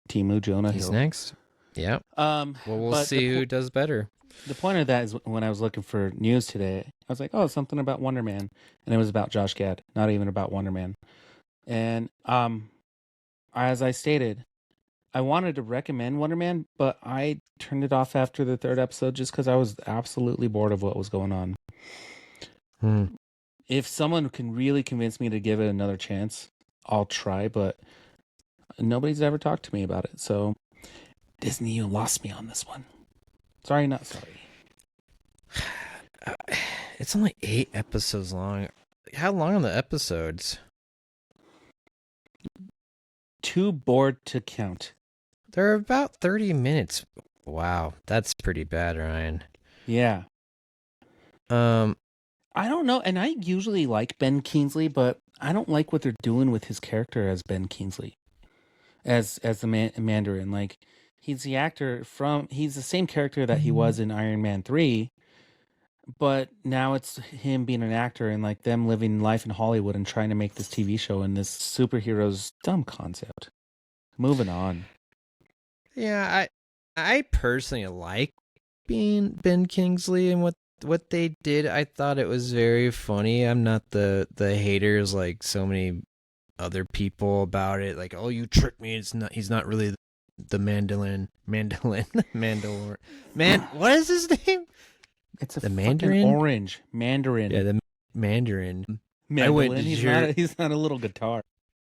Temu Jonah He's Hill. next. Yeah. Well, we'll but see who does better. The point of that is when I was looking for news today, I was like, oh, something about Wonder Man. And it was about Josh Gad, not even about Wonder Man. And as I stated, I wanted to recommend Wonder Man, but I turned it off after the third episode just because I was absolutely bored of what was going on. If someone can really convince me to give it another chance, I'll try, but nobody's ever talked to me about it. So Disney, you lost me on this one. Sorry, not sorry. It's only 8 episodes long. How long are the episodes? Too bored to count. They're about 30 minutes. Wow, that's pretty bad, Ryan. Yeah. I don't know, and I usually like Ben Kingsley, but I don't like what they're doing with his character as Ben Kingsley, as the Mandarin. Like he's the actor he's the same character that he was in Iron Man 3, but now it's him being an actor and like them living life in Hollywood and trying to make this TV show and this superheroes dumb concept. Moving on. Yeah, I personally like being Ben Kingsley and what they did. I thought it was very funny. I'm not the haters like so many other people about it. Like, oh, you tricked me. He's not really the Mandalorian. Man, what is his name? It's the Mandarin? Orange Mandarin. Yeah, the Mandarin. Mandolin. He's not a little guitar.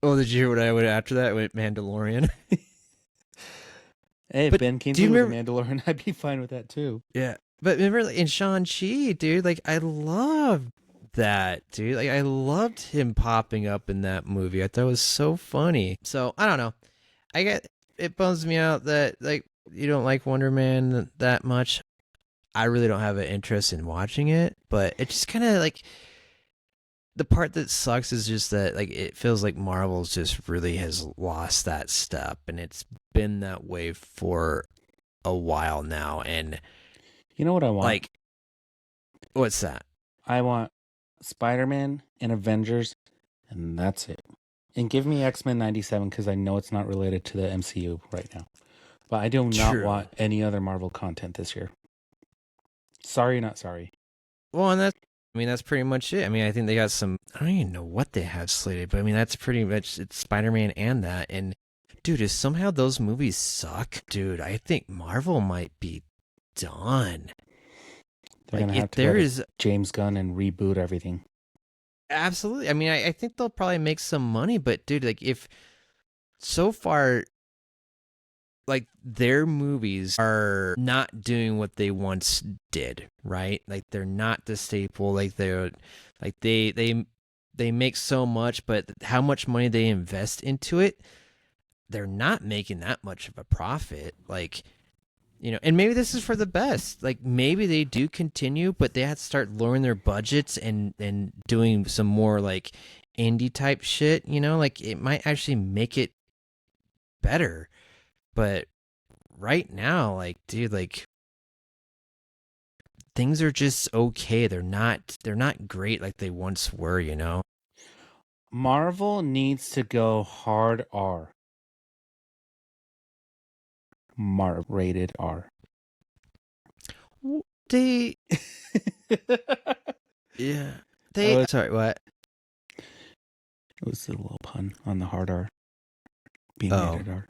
Oh, did you hear what I went after that? I went Mandalorian. Hey, but Ben Kingsley was a Mandalorian. I'd be fine with that too. Yeah. But remember like, in Shang-Chi, dude, like I loved that, dude. Like I loved him popping up in that movie. I thought it was so funny. So I don't know. It bums me out that like you don't like Wonder Man that much. I really don't have an interest in watching it, but it just kind of like the part that sucks is just that like it feels like Marvel's just really has lost that step, and it's been that way for a while now. And you know what I want? Like, what's that? I want Spider-Man and Avengers And that's it. And give me X-Men 97 because I know it's not related to the MCU right now. But I do not True. want any other Marvel content this year. Sorry, not sorry. Well, and that's pretty much it. I mean, I think they got some. I don't even know what they have slated, but I mean, that's pretty much it's Spider-Man and that. And dude, if somehow those movies suck, dude, I think Marvel might be done. They're Like, gonna have if to there go to is James Gunn and reboot everything. absolutely, I mean, I think they'll probably make some money, but dude, like, if so far, like their movies are not doing what they once did, right? Like they're not the staple. Like they make so much, but how much money they invest into it, they're not making that much of a profit. Like, you know, and maybe this is for the best. Like maybe they do continue, but they have to start lowering their budgets and doing some more like indie type shit. You know, like it might actually make it better. But right now, like, dude, like things are just okay. They're not great like they once were, you know? Marvel needs to go hard R. Rated R. They yeah. They sorry, what? It was a little pun on the hard R. Being Oh. rated R.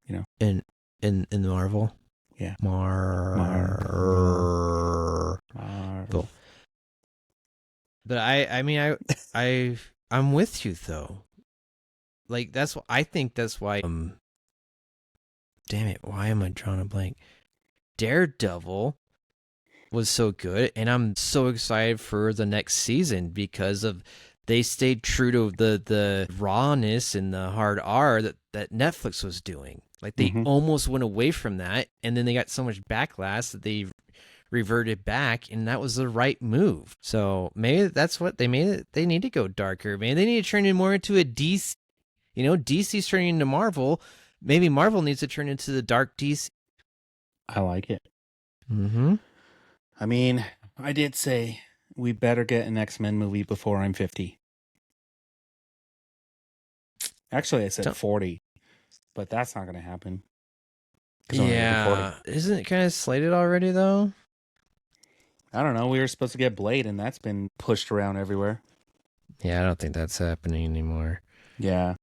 You know. In the Marvel? Yeah. Marvel. But I mean I'm with you though. Like that's what I think that's why damn it, why am I drawing a blank? Daredevil was so good, and I'm so excited for the next season because of they stayed true to the rawness and the hard R that Netflix was doing. Like they almost went away from that, and then they got so much backlash that they reverted back, and that was the right move. So maybe that's what they made it. They need to go darker, man. They need to turn it more into a DC. You know, DC's turning into Marvel. Maybe Marvel needs to turn into the dark DC. I like it. Mm-hmm. I mean, I did say we better get an X-Men movie before I'm 50. Actually, I said 40, but that's not going to happen. Yeah. Isn't it kind of slated already, though? I don't know. We were supposed to get Blade, and that's been pushed around everywhere. Yeah, I don't think that's happening anymore. Yeah.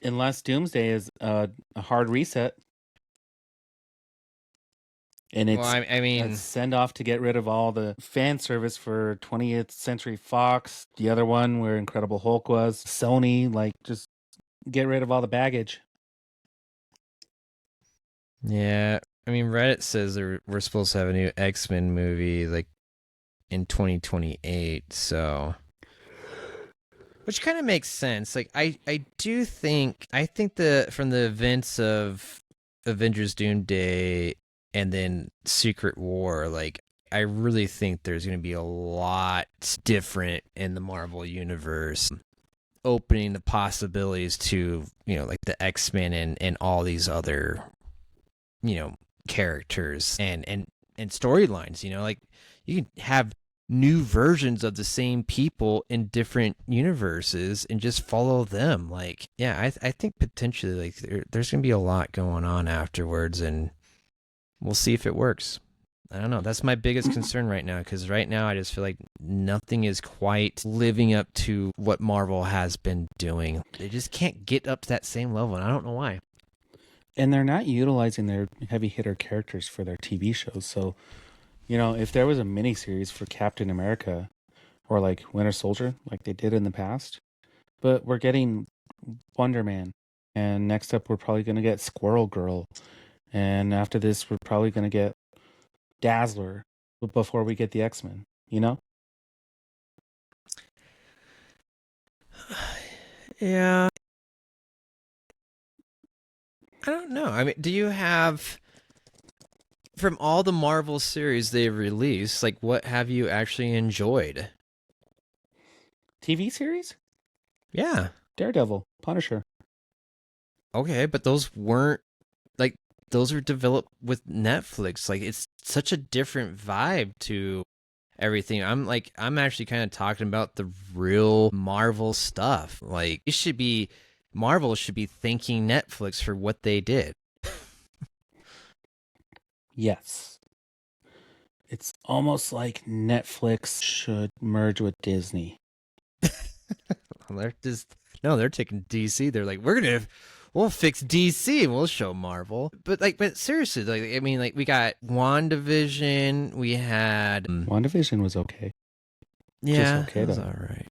Unless Doomsday is a hard reset. And it's I mean, a send off to get rid of all the fan service for 20th Century Fox. The other one where Incredible Hulk was. Sony, like, just get rid of all the baggage. yeah. I mean, Reddit says we're supposed to have a new X-Men movie like in 2028, so which kind of makes sense. Like I think from the events of Avengers Doomsday and then Secret War, like I really think there's going to be a lot different in the Marvel universe, opening the possibilities to, you know, like the X-Men and all these other, you know, characters and storylines. You know, like you can have new versions of the same people in different universes and just follow them. Like, yeah, I think potentially like there's gonna be a lot going on afterwards, and we'll see if it works. I don't know. That's my biggest concern right now, because right now I just feel like nothing is quite living up to what Marvel has been doing. They just can't get up to that same level, and I don't know why. And they're not utilizing their heavy hitter characters for their TV shows. So, you know, if there was a miniseries for Captain America or like Winter Soldier, like they did in the past, but we're getting Wonder Man. And next up, we're probably going to get Squirrel Girl. And after this, we're probably going to get Dazzler before we get the X-Men, you know? Yeah. I don't know. I mean, do you have, from all the Marvel series they've released, like what have you actually enjoyed? TV series? Yeah. Daredevil, Punisher. Okay, but those weren't, like, those were developed with Netflix. Like, it's such a different vibe to everything. I'm actually kind of talking about the real Marvel stuff. Like Marvel should be thanking Netflix for what they did. Yes. It's almost like Netflix should merge with Disney. They're taking DC. They're like, we'll fix DC and we'll show Marvel. But seriously, we got WandaVision. We had WandaVision was okay. yeah, okay, it was though. all right.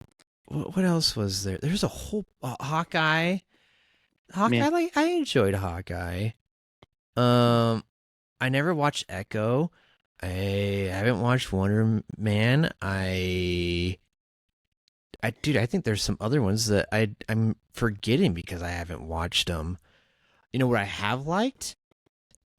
What else was there? There's a whole Hawkeye. Man. I enjoyed Hawkeye. I never watched Echo. I haven't watched Wonder Man. I think there's some other ones that I'm forgetting because I haven't watched them. You know what I have liked?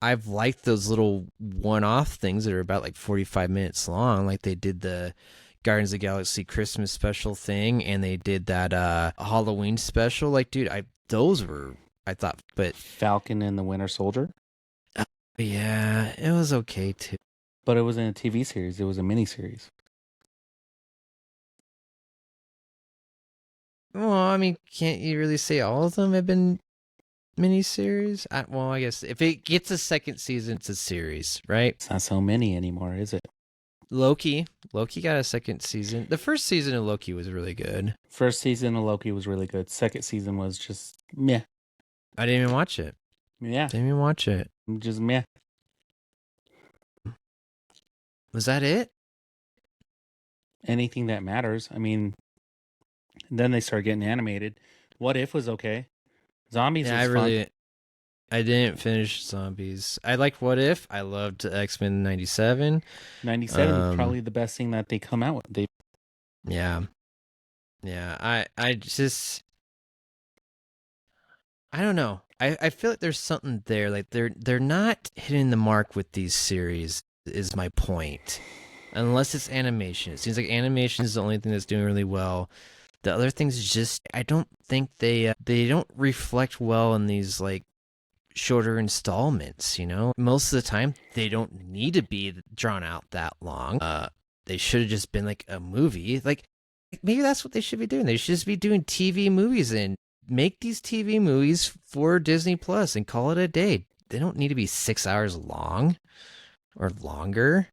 I've liked those little one-off things that are about like 45 minutes long, like they did the Guardians of the Galaxy Christmas special thing, and they did that Halloween special. Like, dude, I thought, but Falcon and the Winter Soldier. yeah, it was okay too. But it wasn't a TV series. It was a miniseries. Well, I mean, can't you really say all of them have been miniseries? I guess if it gets a second season, it's a series, right? It's not so many anymore, is it? Loki got a second season. The first season of Loki was really good. First season of Loki was really good. Second season was just meh. I didn't even watch it. Yeah, Didn't even watch it. just meh. Was that it? Anything that matters. I mean, then they started getting animated. What If was okay. Zombies was fun. I didn't finish Zombies. I liked What If. I loved X-Men 97. 97 is probably the best thing that they come out with. Yeah. I don't know. I feel like there's something there. Like they're not hitting the mark with these series, is my point. Unless it's animation. It seems like animation is the only thing that's doing really well. The other things just, I don't think they don't reflect well in these like shorter installments, you know? Most of the time they don't need to be drawn out that long. They should have just been like a movie. Like maybe that's what they should be doing. They should just be doing TV movies and make these TV movies for Disney Plus and call it a day. They don't need to be 6 hours long or longer.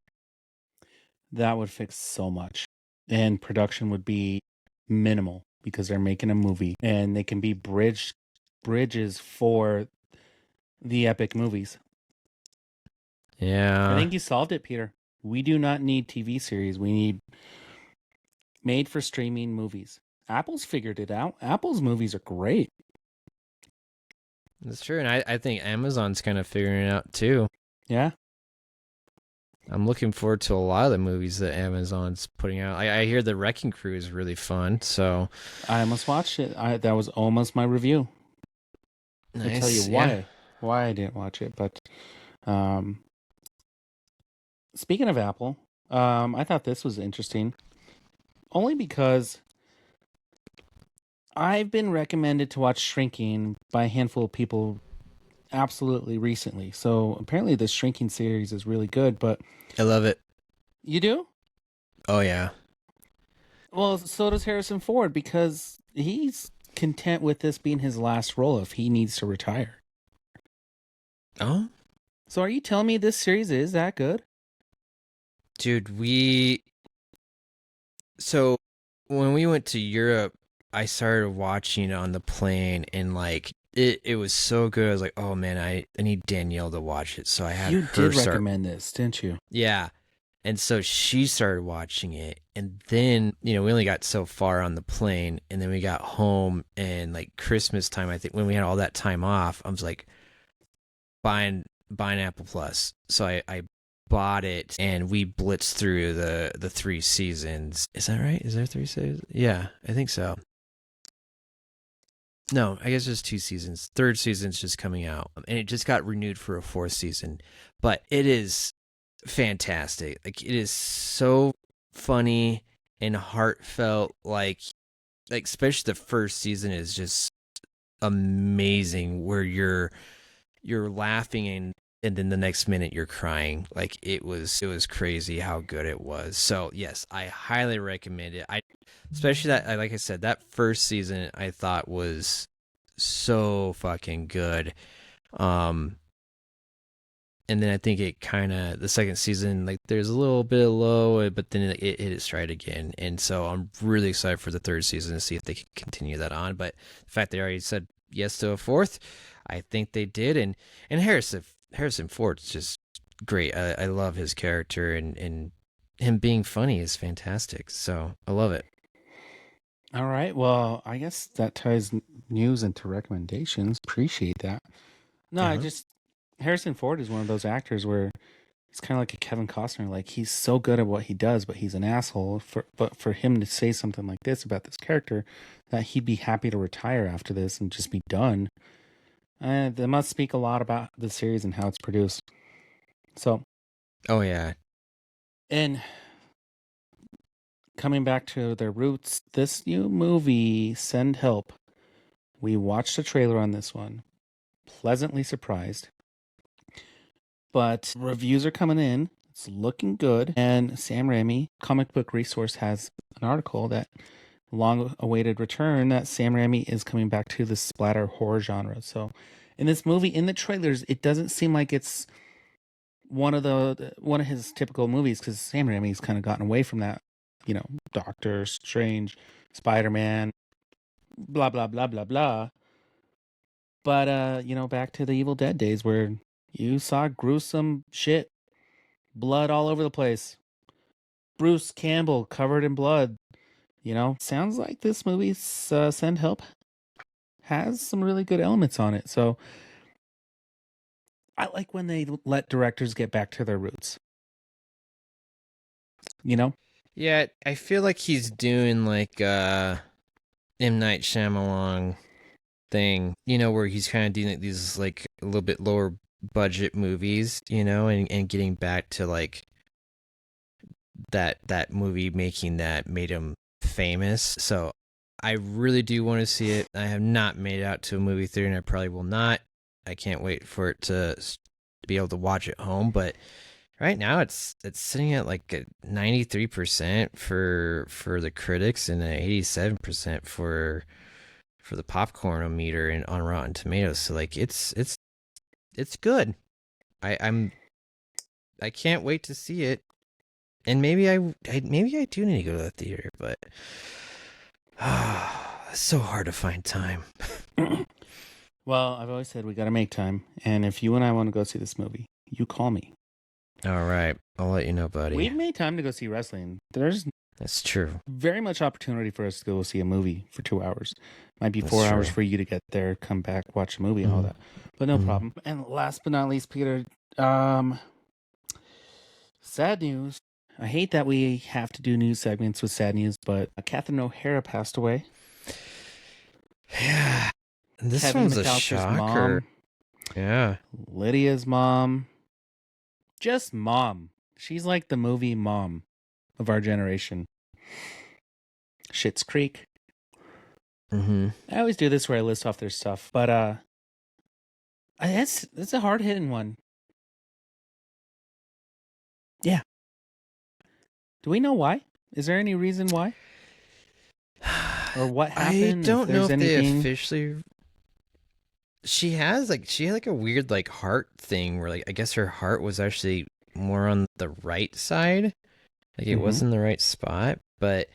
That would fix so much. And production would be minimal because they're making a movie and they can be bridges for the epic movies. Yeah. I think you solved it, Peter. We do not need TV series. We need made for streaming movies. Apple's figured it out. Apple's movies are great. That's true. And I think Amazon's kind of figuring it out too. Yeah. I'm looking forward to a lot of the movies that Amazon's putting out. I hear The Wrecking Crew is really fun, so I almost watched it. That was almost my review. nice. I'll tell you why I didn't watch it. But speaking of Apple, I thought this was interesting. Only because I've been recommended to watch Shrinking by a handful of people absolutely recently. So apparently the Shrinking series is really good, but I love it. you do? Oh yeah. Well, so does Harrison Ford because he's content with this being his last role if he needs to retire. Oh, So are you telling me this series is that good? dude, so when we went to Europe, I started watching it on the plane, and like it was so good. I was like, oh man, I need Danielle to watch it. So I had You her did recommend this, didn't you? Yeah. And so she started watching it, and then, we only got so far on the plane, and then we got home, and like Christmas time, I think when we had all that time off, I was like buying Apple Plus. So I bought it, and we blitzed through the 3 seasons. Is that right? Is there 3 seasons? Yeah, I think so. No, I guess there's 2 seasons. 3rd season's just coming out, and it just got renewed for a 4th season. But it is fantastic. Like, it is so funny and heartfelt. Like especially the first season is just amazing, where you're laughing and and then the next minute you're crying. Like it was crazy how good it was. So yes, I highly recommend it. Especially that, like I said, that first season I thought was so fucking good. And then I think it kind of, the second season, like there's a little bit of low, but then it hit its stride again. And so I'm really excited for the third season to see if they can continue that on. But the fact they already said yes to a fourth, I think they did. And Harrison Ford's just great. I love his character, and him being funny is fantastic. So I love it. All right. Well, I guess that ties news into recommendations. Appreciate that. No, I Uh-huh. just Harrison Ford is one of those actors where he's kind of like a Kevin Costner. Like he's so good at what he does, but he's an asshole. But for him to say something like this about this character, that he'd be happy to retire after this and just be done. That must speak a lot about the series and how it's produced. So, Oh, yeah. and coming back to their roots, this new movie, Send Help, we watched a trailer on this one. Pleasantly surprised. But reviews are coming in. It's looking good. And Sam Raimi, Comic Book Resource, has an article that long awaited return that Sam Raimi is coming back to the splatter horror genre. So in this movie, in the trailers, it doesn't seem like it's one of his typical movies, because Sam Raimi's kind of gotten away from that. You know, Doctor Strange, Spider-Man, blah blah blah blah blah. But back to the Evil Dead days where you saw gruesome shit, blood all over the place. Bruce Campbell covered in blood. Sounds like this movie's Send Help has some really good elements on it. So I like when they let directors get back to their roots. Yeah, I feel like he's doing like M. Night Shyamalan thing, where he's kind of doing like these like a little bit lower budget movies, and getting back to like that movie making that made him famous. So I really do want to see it. I have not made it out to a movie theater, and I probably will not. I can't wait for it to be able to watch at home, but right now it's sitting at like a 93% for the critics and an 87% for the popcorn meter and on Rotten Tomatoes. So like it's good. I can't wait to see it. And maybe I do need to go to the theater, but it's so hard to find time. Well, I've always said we got to make time. And if you and I want to go see this movie, you call me. All right. I'll let you know, buddy. We've made time to go see wrestling. There's That's true. very much opportunity for us to go see a movie for 2 hours. Might be That's 4 hours true. for you to get there, come back, watch a movie, and all that. But no problem. And last but not least, Peter, sad news. I hate that we have to do news segments with sad news, but Catherine O'Hara passed away. Yeah. This Kevin one's a McAllister's shocker. mom, Yeah. Lydia's mom, just mom. She's like the movie mom of our generation. Schitt's Creek. Mm-hmm. I always do this where I list off their stuff, but it's a hard hitting one. Yeah. Do we know why? Is there any reason why? Or what happened? I don't know if they anything... officially. She had like a weird like heart thing where like I guess her heart was actually more on the right side, like it wasn't the right spot. But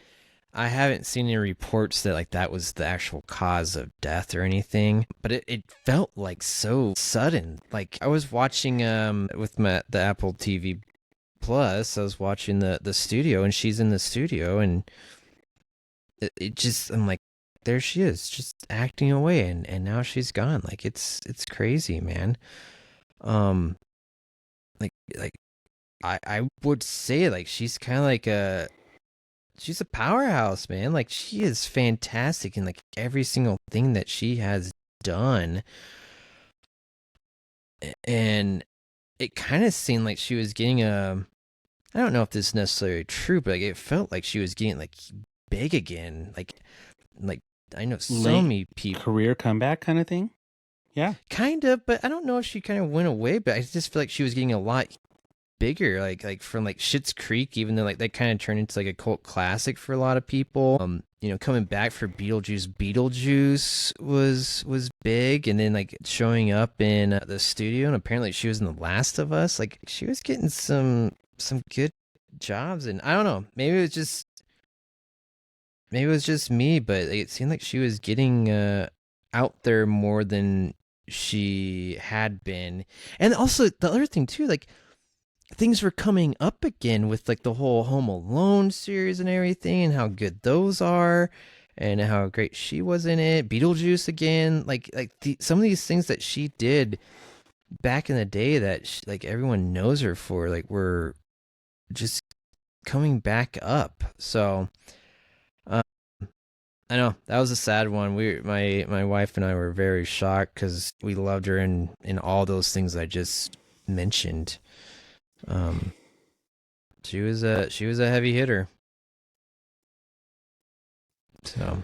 I haven't seen any reports that like that was the actual cause of death or anything. But it felt like so sudden. Like I was watching with the Apple TV Plus, I was watching the studio, and she's in the studio, and it just, I'm like, there she is, just acting away, and now she's gone. Like it's crazy, man. Like I would say like she's kind of like she's a powerhouse, man. Like she is fantastic in like every single thing that she has done, and it kind of seemed like she was getting I don't know if this is necessarily true, but like it felt like she was getting like big again. Like I know so many people. Career comeback kind of thing? Yeah. Kind of, but I don't know if she kind of went away, but I just feel like she was getting a lot bigger, like from like Schitt's Creek, even though like that kind of turned into like a cult classic for a lot of people. Coming back for Beetlejuice. Beetlejuice was big, and then like showing up in the studio, and apparently she was in The Last of Us. Like she was getting some good jobs, and I don't know, maybe it was just me, but it seemed like she was getting out there more than she had been. And also the other thing too, like things were coming up again with like the whole Home Alone series and everything, and how good those are, and how great she was in it. Beetlejuice again, some of these things that she did back in the day that like everyone knows her for, like were just coming back up. So I know that was a sad one. My wife and I were very shocked because we loved her in all those things I just mentioned. She was a heavy hitter. So,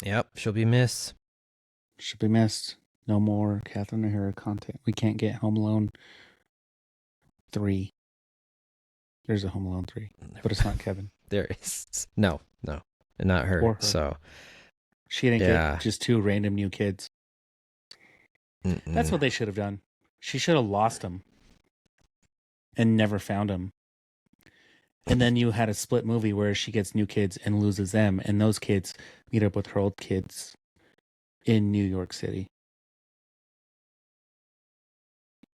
yep, she'll be missed. Should be missed. No more Catherine O'Hara content. We can't get Home Alone 3. There's a Home Alone 3, but it's not Kevin. There is no, and not her. Or her. So she didn't get just 2 random new kids. That's what they should have done. She should have lost them and never found them. And then you had a split movie where she gets new kids and loses them, and those kids meet up with her old kids in New York City.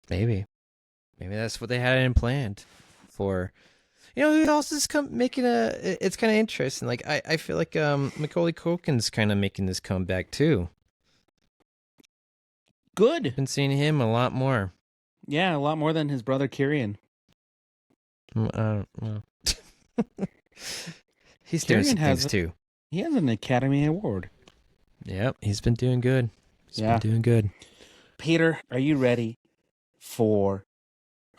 Maybe that's what they had in planned for. It also is making it's kind of interesting. Like I feel like Macaulay Culkin's kind of making this comeback too. Good. Been seeing him a lot more. Yeah, a lot more than his brother Kieran. Well. He's doing some things too. He has an Academy Award. Yep, he's been doing good. Been doing good. Peter, are you ready for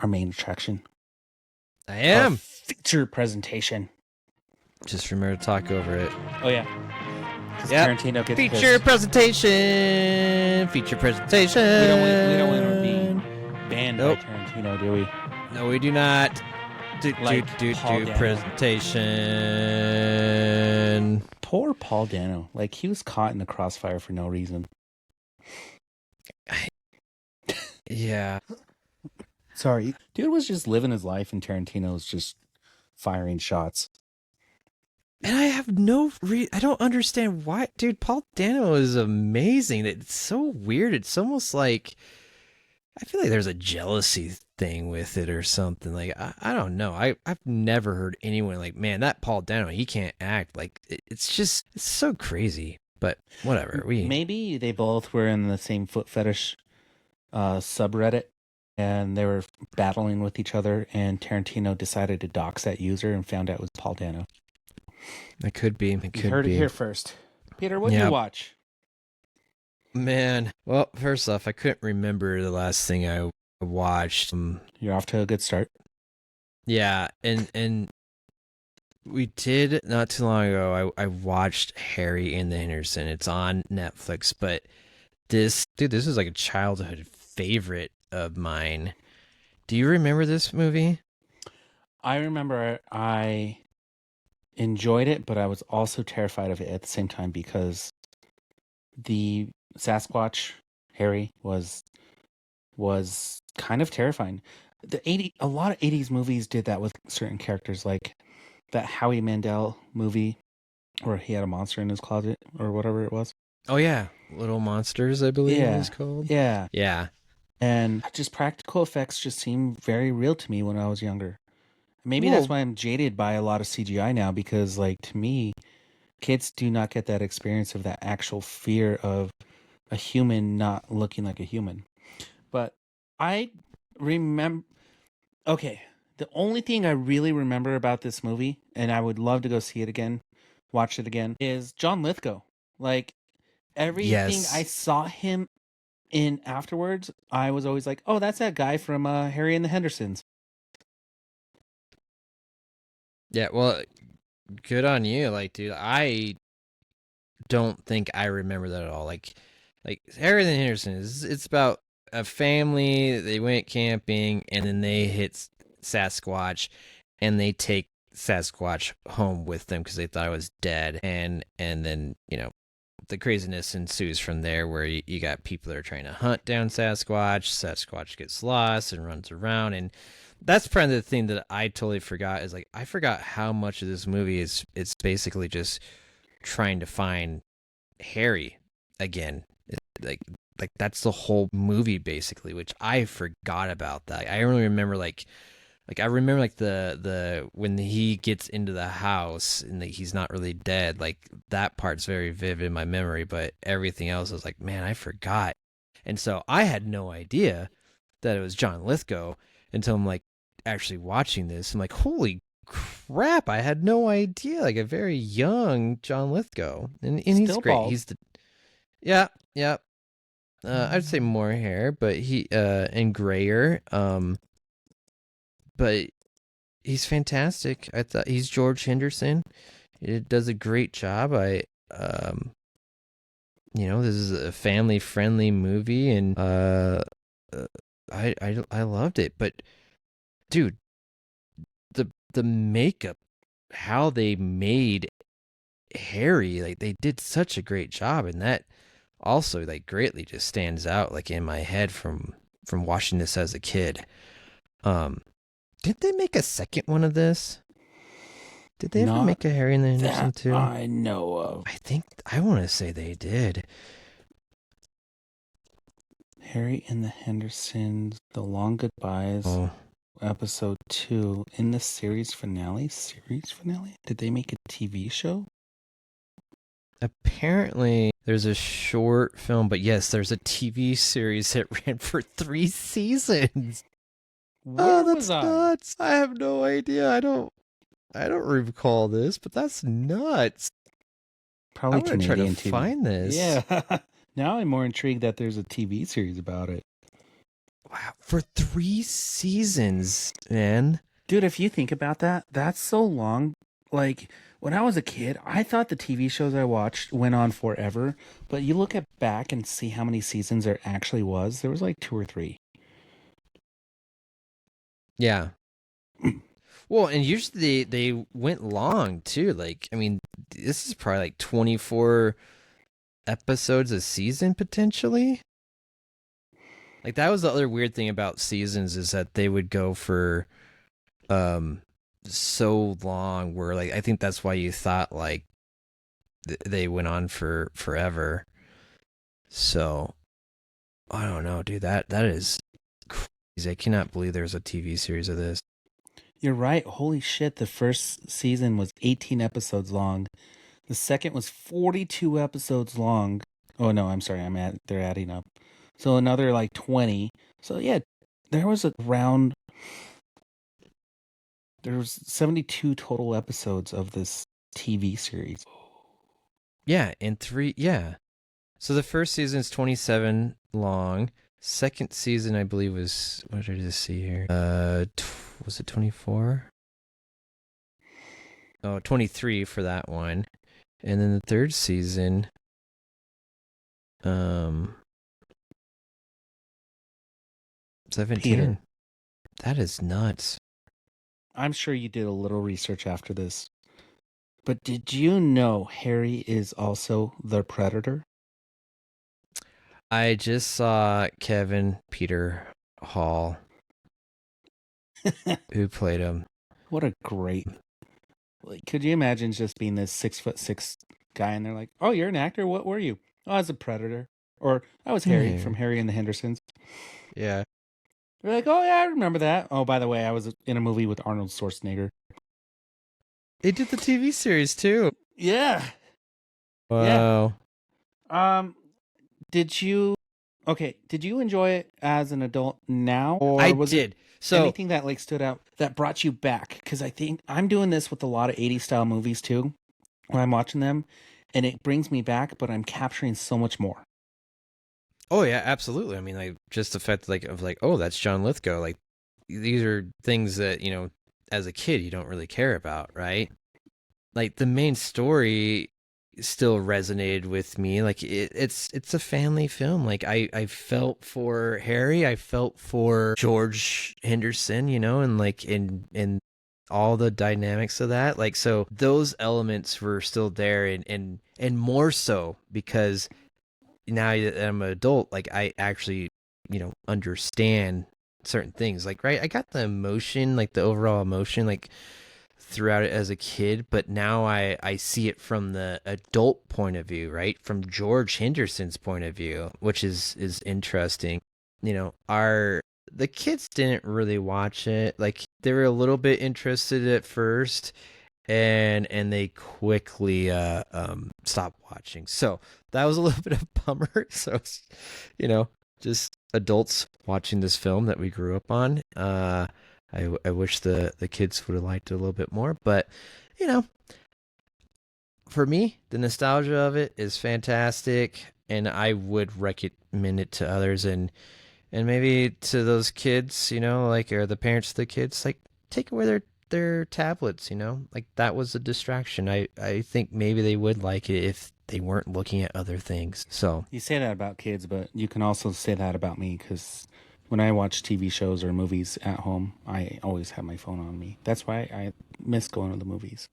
our main attraction? I am. Our feature presentation. Just remember to talk over it. Oh yeah. Yep. Tarantino gets Feature pissed. presentation. Feature presentation. We don't want to be banned Nope. by Tarantino, do we? No, we do not. Do Paul Dano. presentation. Poor Paul Dano. Like, he was caught in the crossfire for no reason. Yeah. Sorry. Dude was just living his life, and Tarantino was just firing shots. And I have I don't understand why. Dude, Paul Dano is amazing. It's so weird. It's almost like, I feel like there's a jealousy thing with it or something. Like, I don't know. I've never heard anyone like, man, that Paul Dano, he can't act. Like, it's so crazy. But whatever. Maybe they both were in the same foot fetish subreddit, and they were battling with each other, and Tarantino decided to dox that user and found out it was Paul Dano. It could be. You heard it here first. Peter, what did you watch? Man, well, first off, I couldn't remember the last thing I watched. You're off to a good start. Yeah, and we did not too long ago. I watched Harry and the Hendersons. It's on Netflix, but this is like a childhood favorite of mine. Do you remember this movie? I remember I enjoyed it, but I was also terrified of it at the same time because the Sasquatch Harry was kind of terrifying. A lot of 80s movies did that with certain characters, like that Howie Mandel movie where he had a monster in his closet or whatever it was. Oh yeah, Little Monsters, I believe it was called. Yeah. Yeah. And just practical effects just seemed very real to me when I was younger. Maybe that's why I'm jaded by a lot of CGI now, because, like, to me, kids do not get that experience of that actual fear of a human not looking like a human. But I remember... Okay, the only thing I really remember about this movie, and I would love to go see it again, watch it again, is John Lithgow. Like, everything I saw him in afterwards, I was always like, oh, that's that guy from Harry and the Hendersons. Yeah, well, good on you. Like, dude, I don't think I remember that at all. Like, Like Harry and the Hendersons, it's about a family. They went camping and then they hit Sasquatch, and they take Sasquatch home with them because they thought it was dead. And then the craziness ensues from there, where you got people that are trying to hunt down Sasquatch. Sasquatch gets lost and runs around, and that's probably the thing that I totally forgot. Is like I forgot how much of this movie is it's basically just trying to find Harry again. Like that's the whole movie basically, which I forgot about that. I only remember like I remember like the when he gets into the house and he's not really dead. Like that part's very vivid in my memory, but everything else was like, man, I forgot. And so I had no idea that it was John Lithgow until I'm like actually watching this. I'm like, holy crap, I had no idea. Like a very young John Lithgow, and he's Still great. bald. He's the yeah. I'd say more hair, but he and grayer. But he's fantastic. I thought he's George Henderson. It does a great job. This is a family friendly movie, and I loved it. But dude, the makeup, how they made Harry, like they did such a great job, and that also like greatly just stands out like in my head from watching this as a kid. Did they make a second one of this? Did they ever Not make a Harry and the Henderson that too? I know of. I want to say they did. Harry and the Hendersons, The Long Goodbyes, Oh, episode 2, in the series finale? Did they make a TV show? apparently there's a short film, but yes, there's a TV series that ran for 3 seasons. Where That's was I? nuts. I have no idea. I don't recall this, but that's nuts. Probably I'm gonna try Canadian to TV. find this. Yeah. Now I'm more intrigued that there's a TV series about it. Wow, for 3 seasons, man. Dude, if you think about that, that's so long. Like, when I was a kid, I thought the TV shows I watched went on forever. But you look back and see how many seasons there actually was. There was like 2 or 3. Yeah. Well, and usually they went long too. Like, I mean, this is probably like 24 episodes a season potentially. Like that was the other weird thing about seasons is that they would go for so long where like I think that's why you thought like they went on for forever. So, I don't know, dude. That is crazy. I cannot believe there's a TV series of this. You're right. Holy shit. The first season was 18 episodes long. The second was 42 episodes long. Oh, no, I'm sorry. They're adding up. So another like 20. So yeah, there was 72 total episodes of this TV series. Yeah, and 3, yeah. So the first season's 27 long. Second season, I believe, was, what did I just see here? Was it 24? Oh, 23 for that one. And then the third season, 17. Peter. That is nuts. I'm sure you did a little research after this. But did you know Harry is also the Predator? I just saw Kevin Peter Hall, who played him. What a great... Like, could you imagine just being this 6'6" guy and they're like, "Oh, you're an actor? What were you?" "Oh, I was a Predator." Or, "I was Harry from Harry and the Hendersons." Yeah. They're like, "Oh, yeah, I remember that. Oh, by the way, I was in a movie with Arnold Schwarzenegger." They did the TV series too. Yeah. Wow. Did you enjoy it as an adult now? Or I was did. it So anything that like stood out that brought you back? Because I think I'm doing this with a lot of 80s style movies too, when I'm watching them, and it brings me back, but I'm capturing so much more. oh yeah, absolutely. I mean, like just the fact of oh, that's John Lithgow. Like these are things that, as a kid you don't really care about, right? Like the main story still resonated with me. Like it's a family film. Like I felt for Harry, I felt for George Henderson, you know, and like in all the dynamics of that. Like so those elements were still there, and more so because now that I'm an adult, like I actually, understand certain things. Like, right, I got the emotion, like the overall emotion, like throughout it as a kid, but now I see it from the adult point of view, right? From George Henderson's point of view, which is interesting. The kids didn't really watch it. Like they were a little bit interested at first, and they quickly stopped watching. So that was a little bit of a bummer. So just adults watching this film that we grew up on. I wish the kids would have liked it a little bit more, but for me, the nostalgia of it is fantastic, and I would recommend it to others, and maybe to those kids, like, or the parents of the kids, like, take away their tablets, like that was a distraction. I think maybe they would like it if they weren't looking at other things. So You say that about kids, but you can also say that about me, because when I watch TV shows or movies at home, I always have my phone on me. That's why I miss going to the movies.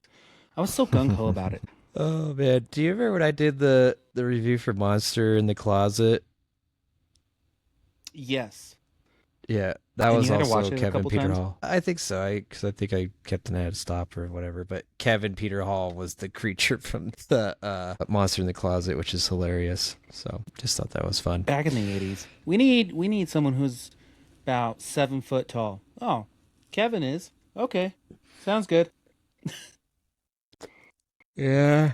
I was so gung-ho about it. oh man, do you remember when I did the review for Monster in the Closet? Yes. Yeah, that And was you had to also watch it a Kevin couple Peter times? Hall. I think so. Because I think I kept an ad stop or whatever. But Kevin Peter Hall was the creature from the Monster in the Closet, which is hilarious. So just thought that was fun. Back in the 80s. We need someone who's about 7 foot tall. Oh, Kevin is. Okay. Sounds good. Yeah,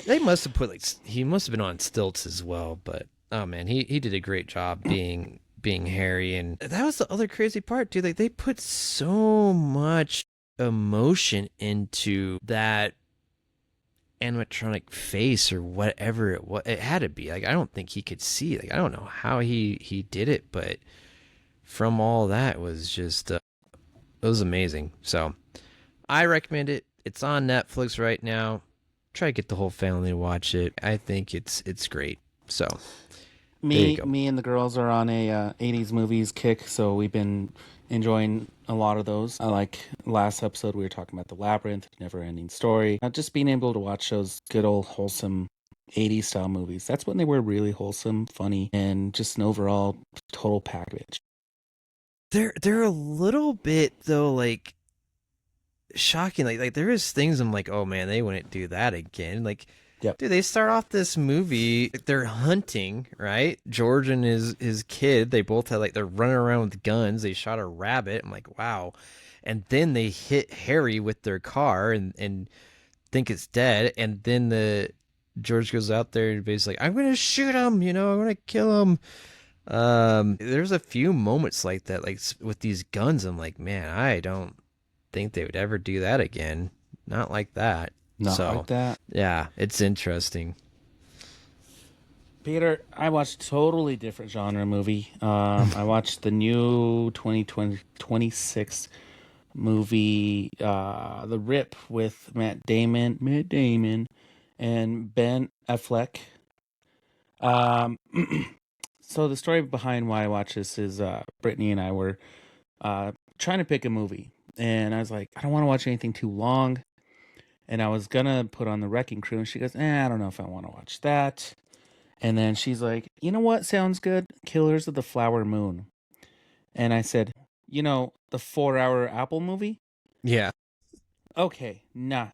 they must have put he must have been on stilts as well. But oh man, he did a great job being Harry, and that was the other crazy part too. Like they put so much emotion into that animatronic face or whatever it had to be. Like I don't think he could see. Like I don't know how he did it, but from all that was just it was amazing. So I recommend it. It's on Netflix right now. Try to get the whole family to watch it. I think it's great. So there you go. Me and the girls are on a 80s movies kick, so we've been enjoying a lot of those. Like last episode, we were talking about The Labyrinth, Never Ending Story. Just being able to watch those good old wholesome 80s style movies. That's when they were really wholesome, funny, and just an overall total package. They're a little bit though, like shocking. Like there is things I'm like, oh man, they wouldn't do that again. Like, Yep. dude, they start off this movie, they're hunting, right? George and his kid, they both had like they're running around with guns. They shot a rabbit. I'm like, wow. And then they hit Harry with their car and think it's dead. And then George goes out there and basically like, I'm gonna shoot him, I'm gonna kill him. There's a few moments like that, like with these guns. I'm like, man, I don't think they would ever do that again. Not like that. Not like that. Yeah, it's interesting. Peter, I watched a totally different genre movie. I watched the new 2026 movie, The Rip, with Matt Damon, and Ben Affleck. So the story behind why I watched this is Brittany and I were trying to pick a movie, and I was like, I don't want to watch anything too long. And I was gonna put on The Wrecking Crew, and she goes, I don't know if I want to watch that. And then she's like, you know what sounds good? Killers of the Flower Moon. And I said, the 4-hour Apple movie? Yeah. Okay, nah.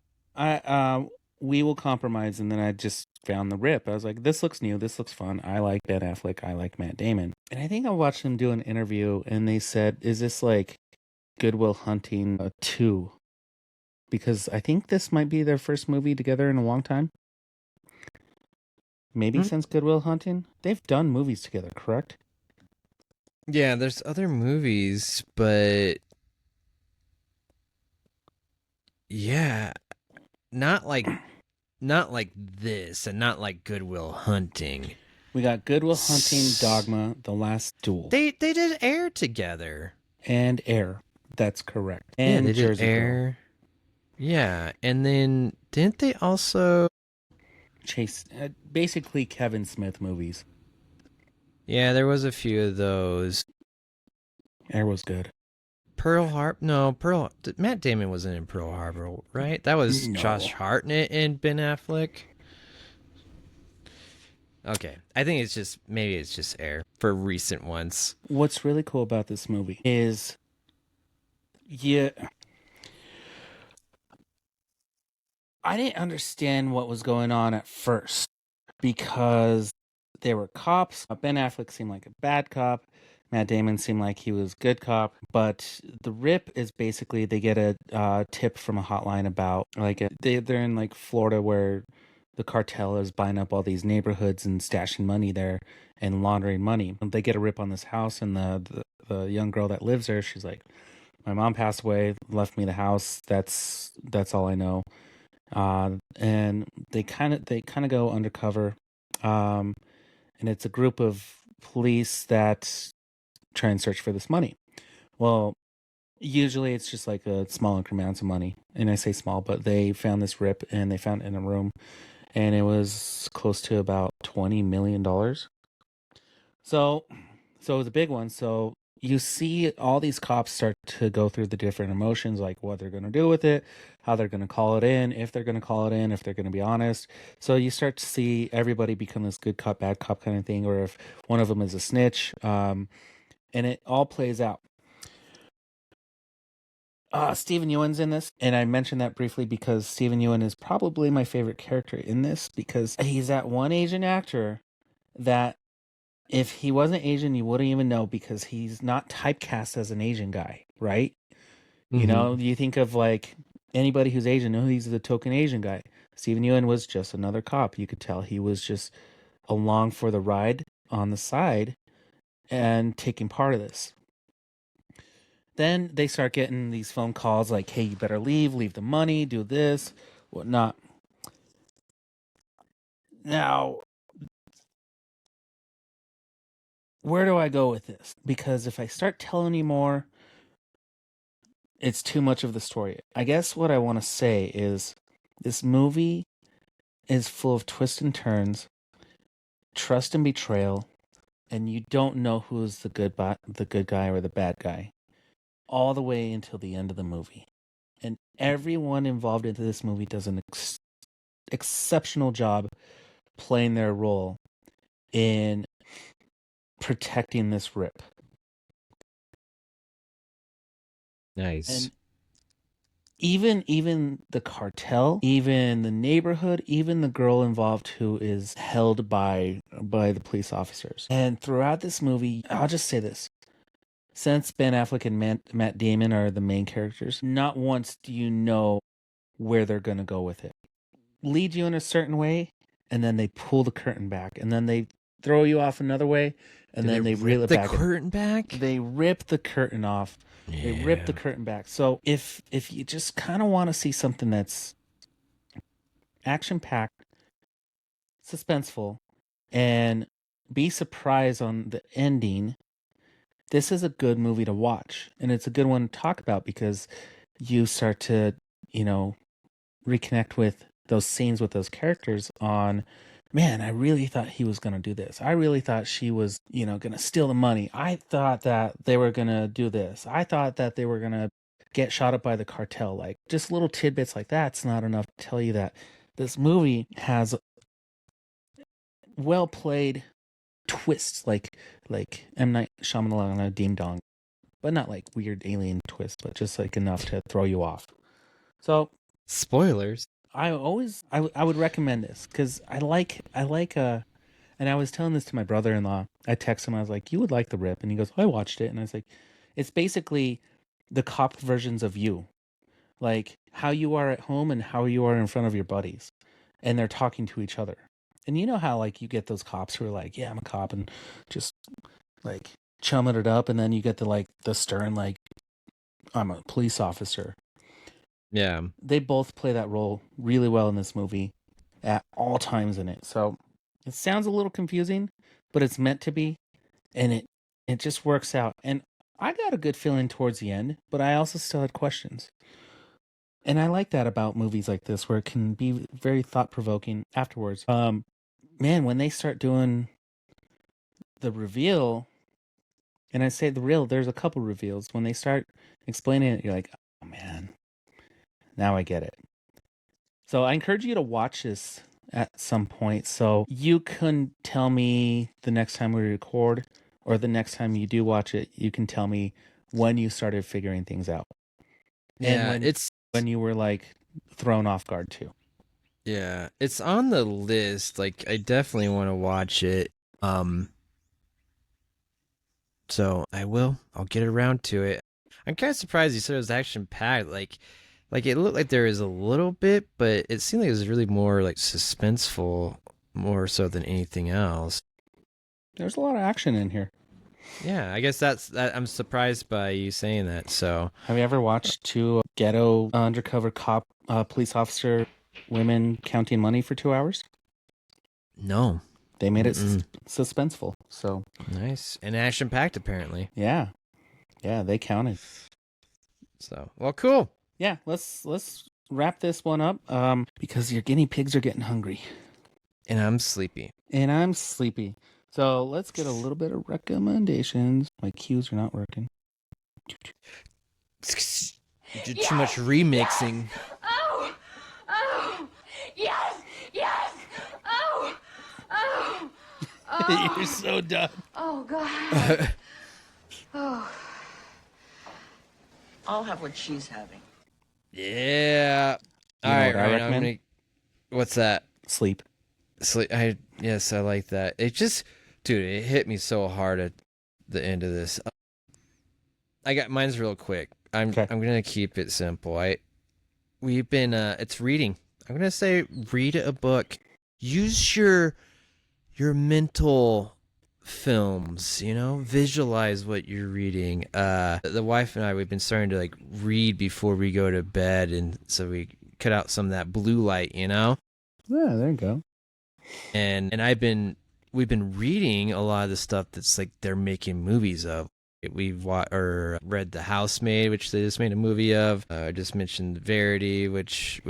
We will compromise. And then I just found The Rip. I was like, this looks new. This looks fun. I like Ben Affleck. I like Matt Damon. And I think I watched them do an interview, and they said, is this like Good Will Hunting 2? Because I think this might be their first movie together in a long time. Maybe since Good Will Hunting. They've done movies together, correct? Yeah, there's other movies, but yeah, not like this, and not like Good Will Hunting. We got Good Will Hunting, Dogma, The Last Duel. They did Air together. And Air. That's correct. Yeah, And they did Jersey Girl. Air. Yeah, and then didn't they also? basically Kevin Smith movies. Yeah, there was a few of those. Air was good. Pearl Harbor. No, Matt Damon wasn't in Pearl Harbor, right? That was No. Josh Hartnett and Ben Affleck. Okay, I think maybe it's just Air for recent ones. What's really cool about this movie is, I didn't understand what was going on at first because they were cops. Ben Affleck seemed like a bad cop. Matt Damon seemed like he was good cop. But the rip is basically they get a tip from a hotline about they're in like Florida where the cartel is buying up all these neighborhoods and stashing money there and laundering money. They get a rip on this house, and the young girl that lives there, she's like, my mom passed away, left me the house. That's all I know. And they kind of go undercover, and it's a group of police that try and search for this money. Well, usually it's just like a small increments of money, and I say small, but they found this rip and they found it in a room, and it was close to about $20 million. So it was a big one. So you see all these cops start to go through the different emotions, like what they're going to do with it, how they're going to call it in, if they're going to call it in, if they're going to be honest. So you start to see everybody become this good cop, bad cop kind of thing, or if one of them is a snitch. And it all plays out. Stephen Ewan's in this, and I mentioned that briefly because Stephen Ewan is probably my favorite character in this because he's that one Asian actor that if he wasn't Asian, you wouldn't even know because he's not typecast as an Asian guy, right? Mm-hmm. You know, you think of like anybody who's Asian, oh, he's the token Asian guy. Stephen Ewan was just another cop. You could tell he was just along for the ride on the side and taking part of this. Then they start getting these phone calls like, hey, you better leave the money, do this, whatnot. Now, where do I go with this? Because if I start telling you more, it's too much of the story. I guess what I want to say is this movie is full of twists and turns, trust and betrayal, and you don't know who's the good guy or the bad guy all the way until the end of the movie. And everyone involved into this movie does an exceptional job playing their role in protecting this rip. Nice. And even the cartel, even the neighborhood, even the girl involved who is held by the police officers. And throughout this movie, I'll just say this. Since Ben Affleck and Matt Damon are the main characters, not once do you know where they're going to go with it. Lead you in a certain way, and then they pull the curtain back, and then they throw you off another way, and then they reel it back. The curtain back? They rip the curtain off. Yeah. They rip the curtain back. So if you just kind of want to see something that's action-packed, suspenseful, and be surprised on the ending, this is a good movie to watch. And it's a good one to talk about because you start to, reconnect with those scenes with those characters on, man, I really thought he was going to do this. I really thought she was, going to steal the money. I thought that they were going to do this. I thought that they were going to get shot up by the cartel. Like, just little tidbits like that's not enough to tell you that this movie has well played twists, like M. Night Shyamalan Ding Dong, but not like weird alien twists, but just like enough to throw you off. So, spoilers. I would recommend this because I like and I was telling this to my brother-in-law. I texted him, I was like, you would like The Rip, and he goes, I watched it, and I was like, it's basically the cop versions of you, like how you are at home and how you are in front of your buddies, and they're talking to each other. And you know how like you get those cops who are like, yeah, I'm a cop, and just like chumming it up, and then you get the stern, like, I'm a police officer. Yeah. They both play that role really well in this movie at all times in it. So it sounds a little confusing, but it's meant to be, and it just works out. And I got a good feeling towards the end, but I also still had questions. And I like that about movies like this, where it can be very thought provoking afterwards. Man, when they start doing the reveal, and I say the real, there's a couple reveals. When they start explaining it, you're like, oh man, now I get it. So I encourage you to watch this at some point, so you can tell me the next time we record, or the next time you do watch it, you can tell me when you started figuring things out. Yeah, And it's when you were like thrown off guard too. yeah, it's on the list. Like I definitely want to watch it. So I will. I'll get around to it. I'm kind of surprised you said it was action packed. Like it looked like there was a little bit, but it seemed like it was really more like suspenseful, more so than anything else. There's a lot of action in here. Yeah, I guess that's that. I'm surprised by you saying that. So Have you ever watched two ghetto undercover cop police officer women counting money for 2 hours? no, They made it Mm-mm. suspenseful. So Nice and action packed apparently. yeah, they counted. So well, cool. Yeah, let's wrap this one up. Because your guinea pigs are getting hungry And I'm sleepy. and I'm sleepy. So let's get a little bit of recommendations. My cues are not working. You did too much remixing. Oh! Oh! Yes! Yes! Oh! Oh! You're so done. Oh, God. Oh. I'll have what she's having. Yeah. You All know right, what I Ryan. I'm recommend? gonna. What's that? Sleep. Yes, I like that. It just, dude, it hit me so hard at the end of this. I got mine's real quick. I'm Okay. gonna keep it simple. We've been it's reading. I'm gonna say read a book. Use your mental films, visualize what you're reading. The wife and I, we've been starting to like read before we go to bed, and so we cut out some of that blue light, Yeah, there you go. and we've been reading a lot of the stuff that's like they're making movies of. We've read The Housemaid, which they just made a movie of. I just mentioned Verity, which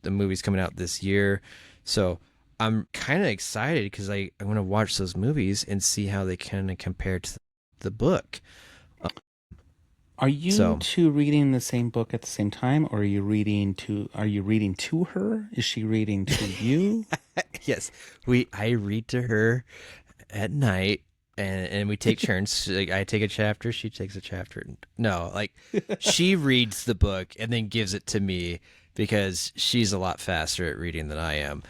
the movie's coming out this year. So I'm kind of excited because I want to watch those movies and see how they kind of compare to the book. Are you So- two reading the same book at the same time, or are you reading to her? Is she reading to you? Yes, I read to her at night, and we take turns. Like I take a chapter, she takes a chapter. No, like she reads the book and then gives it to me because she's a lot faster at reading than I am.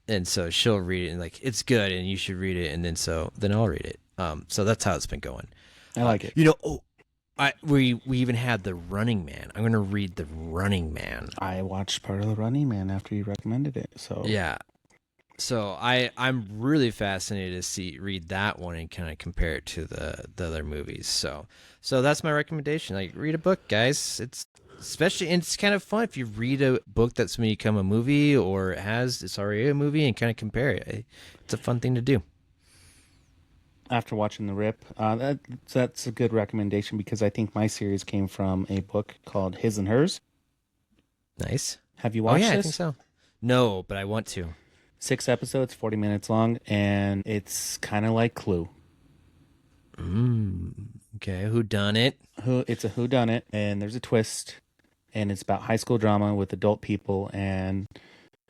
And so she'll read it and like it's good and you should read it, and then I'll read it. So that's how it's been going. I like it. We even had The Running Man. I'm gonna read The Running Man. I watched part of The Running Man after you recommended it. So Yeah. So I'm really fascinated to read that one and kind of compare it to the other movies. So that's my recommendation. Like read a book, guys. It's kind of fun if you read a book that's going to become a movie or it's already a movie and kind of compare it. It's a fun thing to do. after watching The Rip, that's a good recommendation because I think my series came from a book called His and Hers. Nice. Have you watched yeah, this? I think so. No, but I want to. 6 episodes, 40 minutes long, and it's kind of like Clue. Okay, who done it? It's a whodunit, and there's a twist, and it's about high school drama with adult people and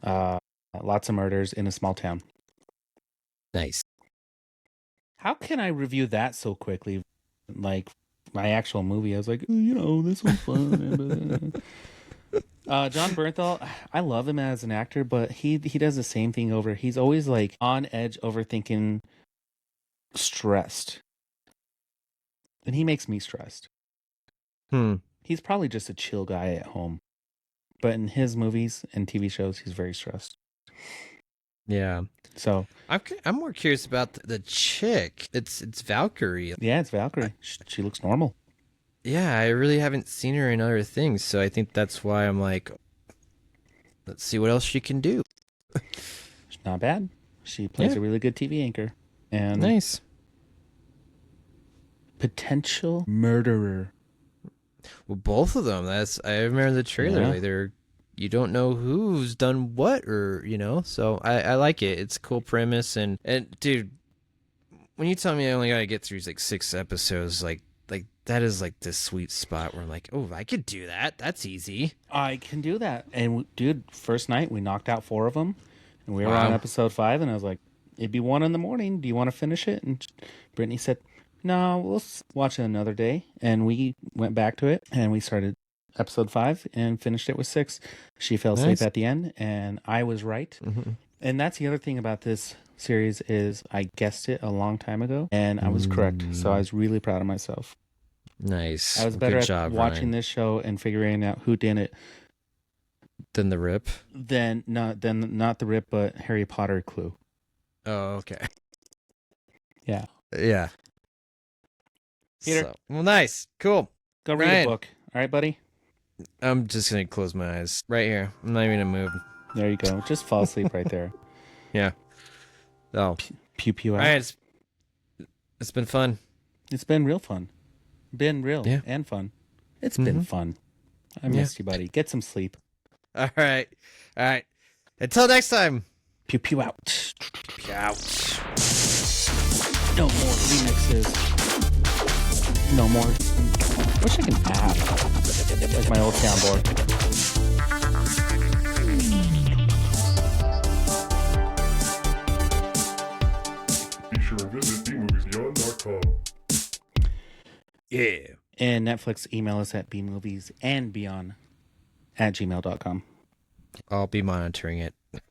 lots of murders in a small town. Nice. How can I review that so quickly? Like my actual movie, I was like, this one's fun. John Bernthal, I love him as an actor, but he does the same thing over. He's always like on edge, overthinking, stressed, and he makes me stressed. He's probably just a chill guy at home, but in his movies and TV shows, he's very stressed. Yeah. So I'm more curious about the chick. It's Valkyrie. yeah, it's Valkyrie. She looks normal. Yeah, I really haven't seen her in other things, so I think that's why I'm like, let's see what else she can do. She's not bad. She plays Yeah. a really good TV anchor and Nice. potential murderer. Well, both of them. I remember the trailer. Yeah. Like you don't know who's done what, or So I like it. It's a cool premise, and dude, when you tell me I only gotta get through like 6 episodes, like that is like the sweet spot where I'm like, oh, I could do that. That's easy. I can do that. And dude, first night we knocked out 4 of them, and we were Wow. on episode 5. And I was like, it'd be 1 a.m. Do you want to finish it? And Brittany said, no, we'll watch it another day. And we went back to it, and we started episode 5 and finished it with 6. She fell asleep Nice. at the end, and I was right. Mm-hmm. And that's the other thing about this series is I guessed it a long time ago, and I was correct. So I was really proud of myself. Nice. I was better Good at job, watching Ryan. this show and figuring out who did it Than the Rip. than not the Rip, but Harry Potter Clue. Oh, okay. Yeah. Yeah. Peter. So, well, nice. Cool. Go read Ryan. a book. All right, buddy? I'm just gonna close my eyes right here. I'm not even gonna move. There you go. Just fall asleep right there. Yeah. Oh, Pew pew out. all right. It's been fun. It's been real fun. Been real Yeah. and fun. It's been fun. I missed you, buddy. Get some sleep. All right. All right. Until next time. Pew pew out. No more remixes. No more. Wish I can add. Like my old soundboard. Be sure to visit bmoviesbeyond.com. Yeah. And Netflix, email us at bmoviesandbeyond@gmail.com. I'll be monitoring it.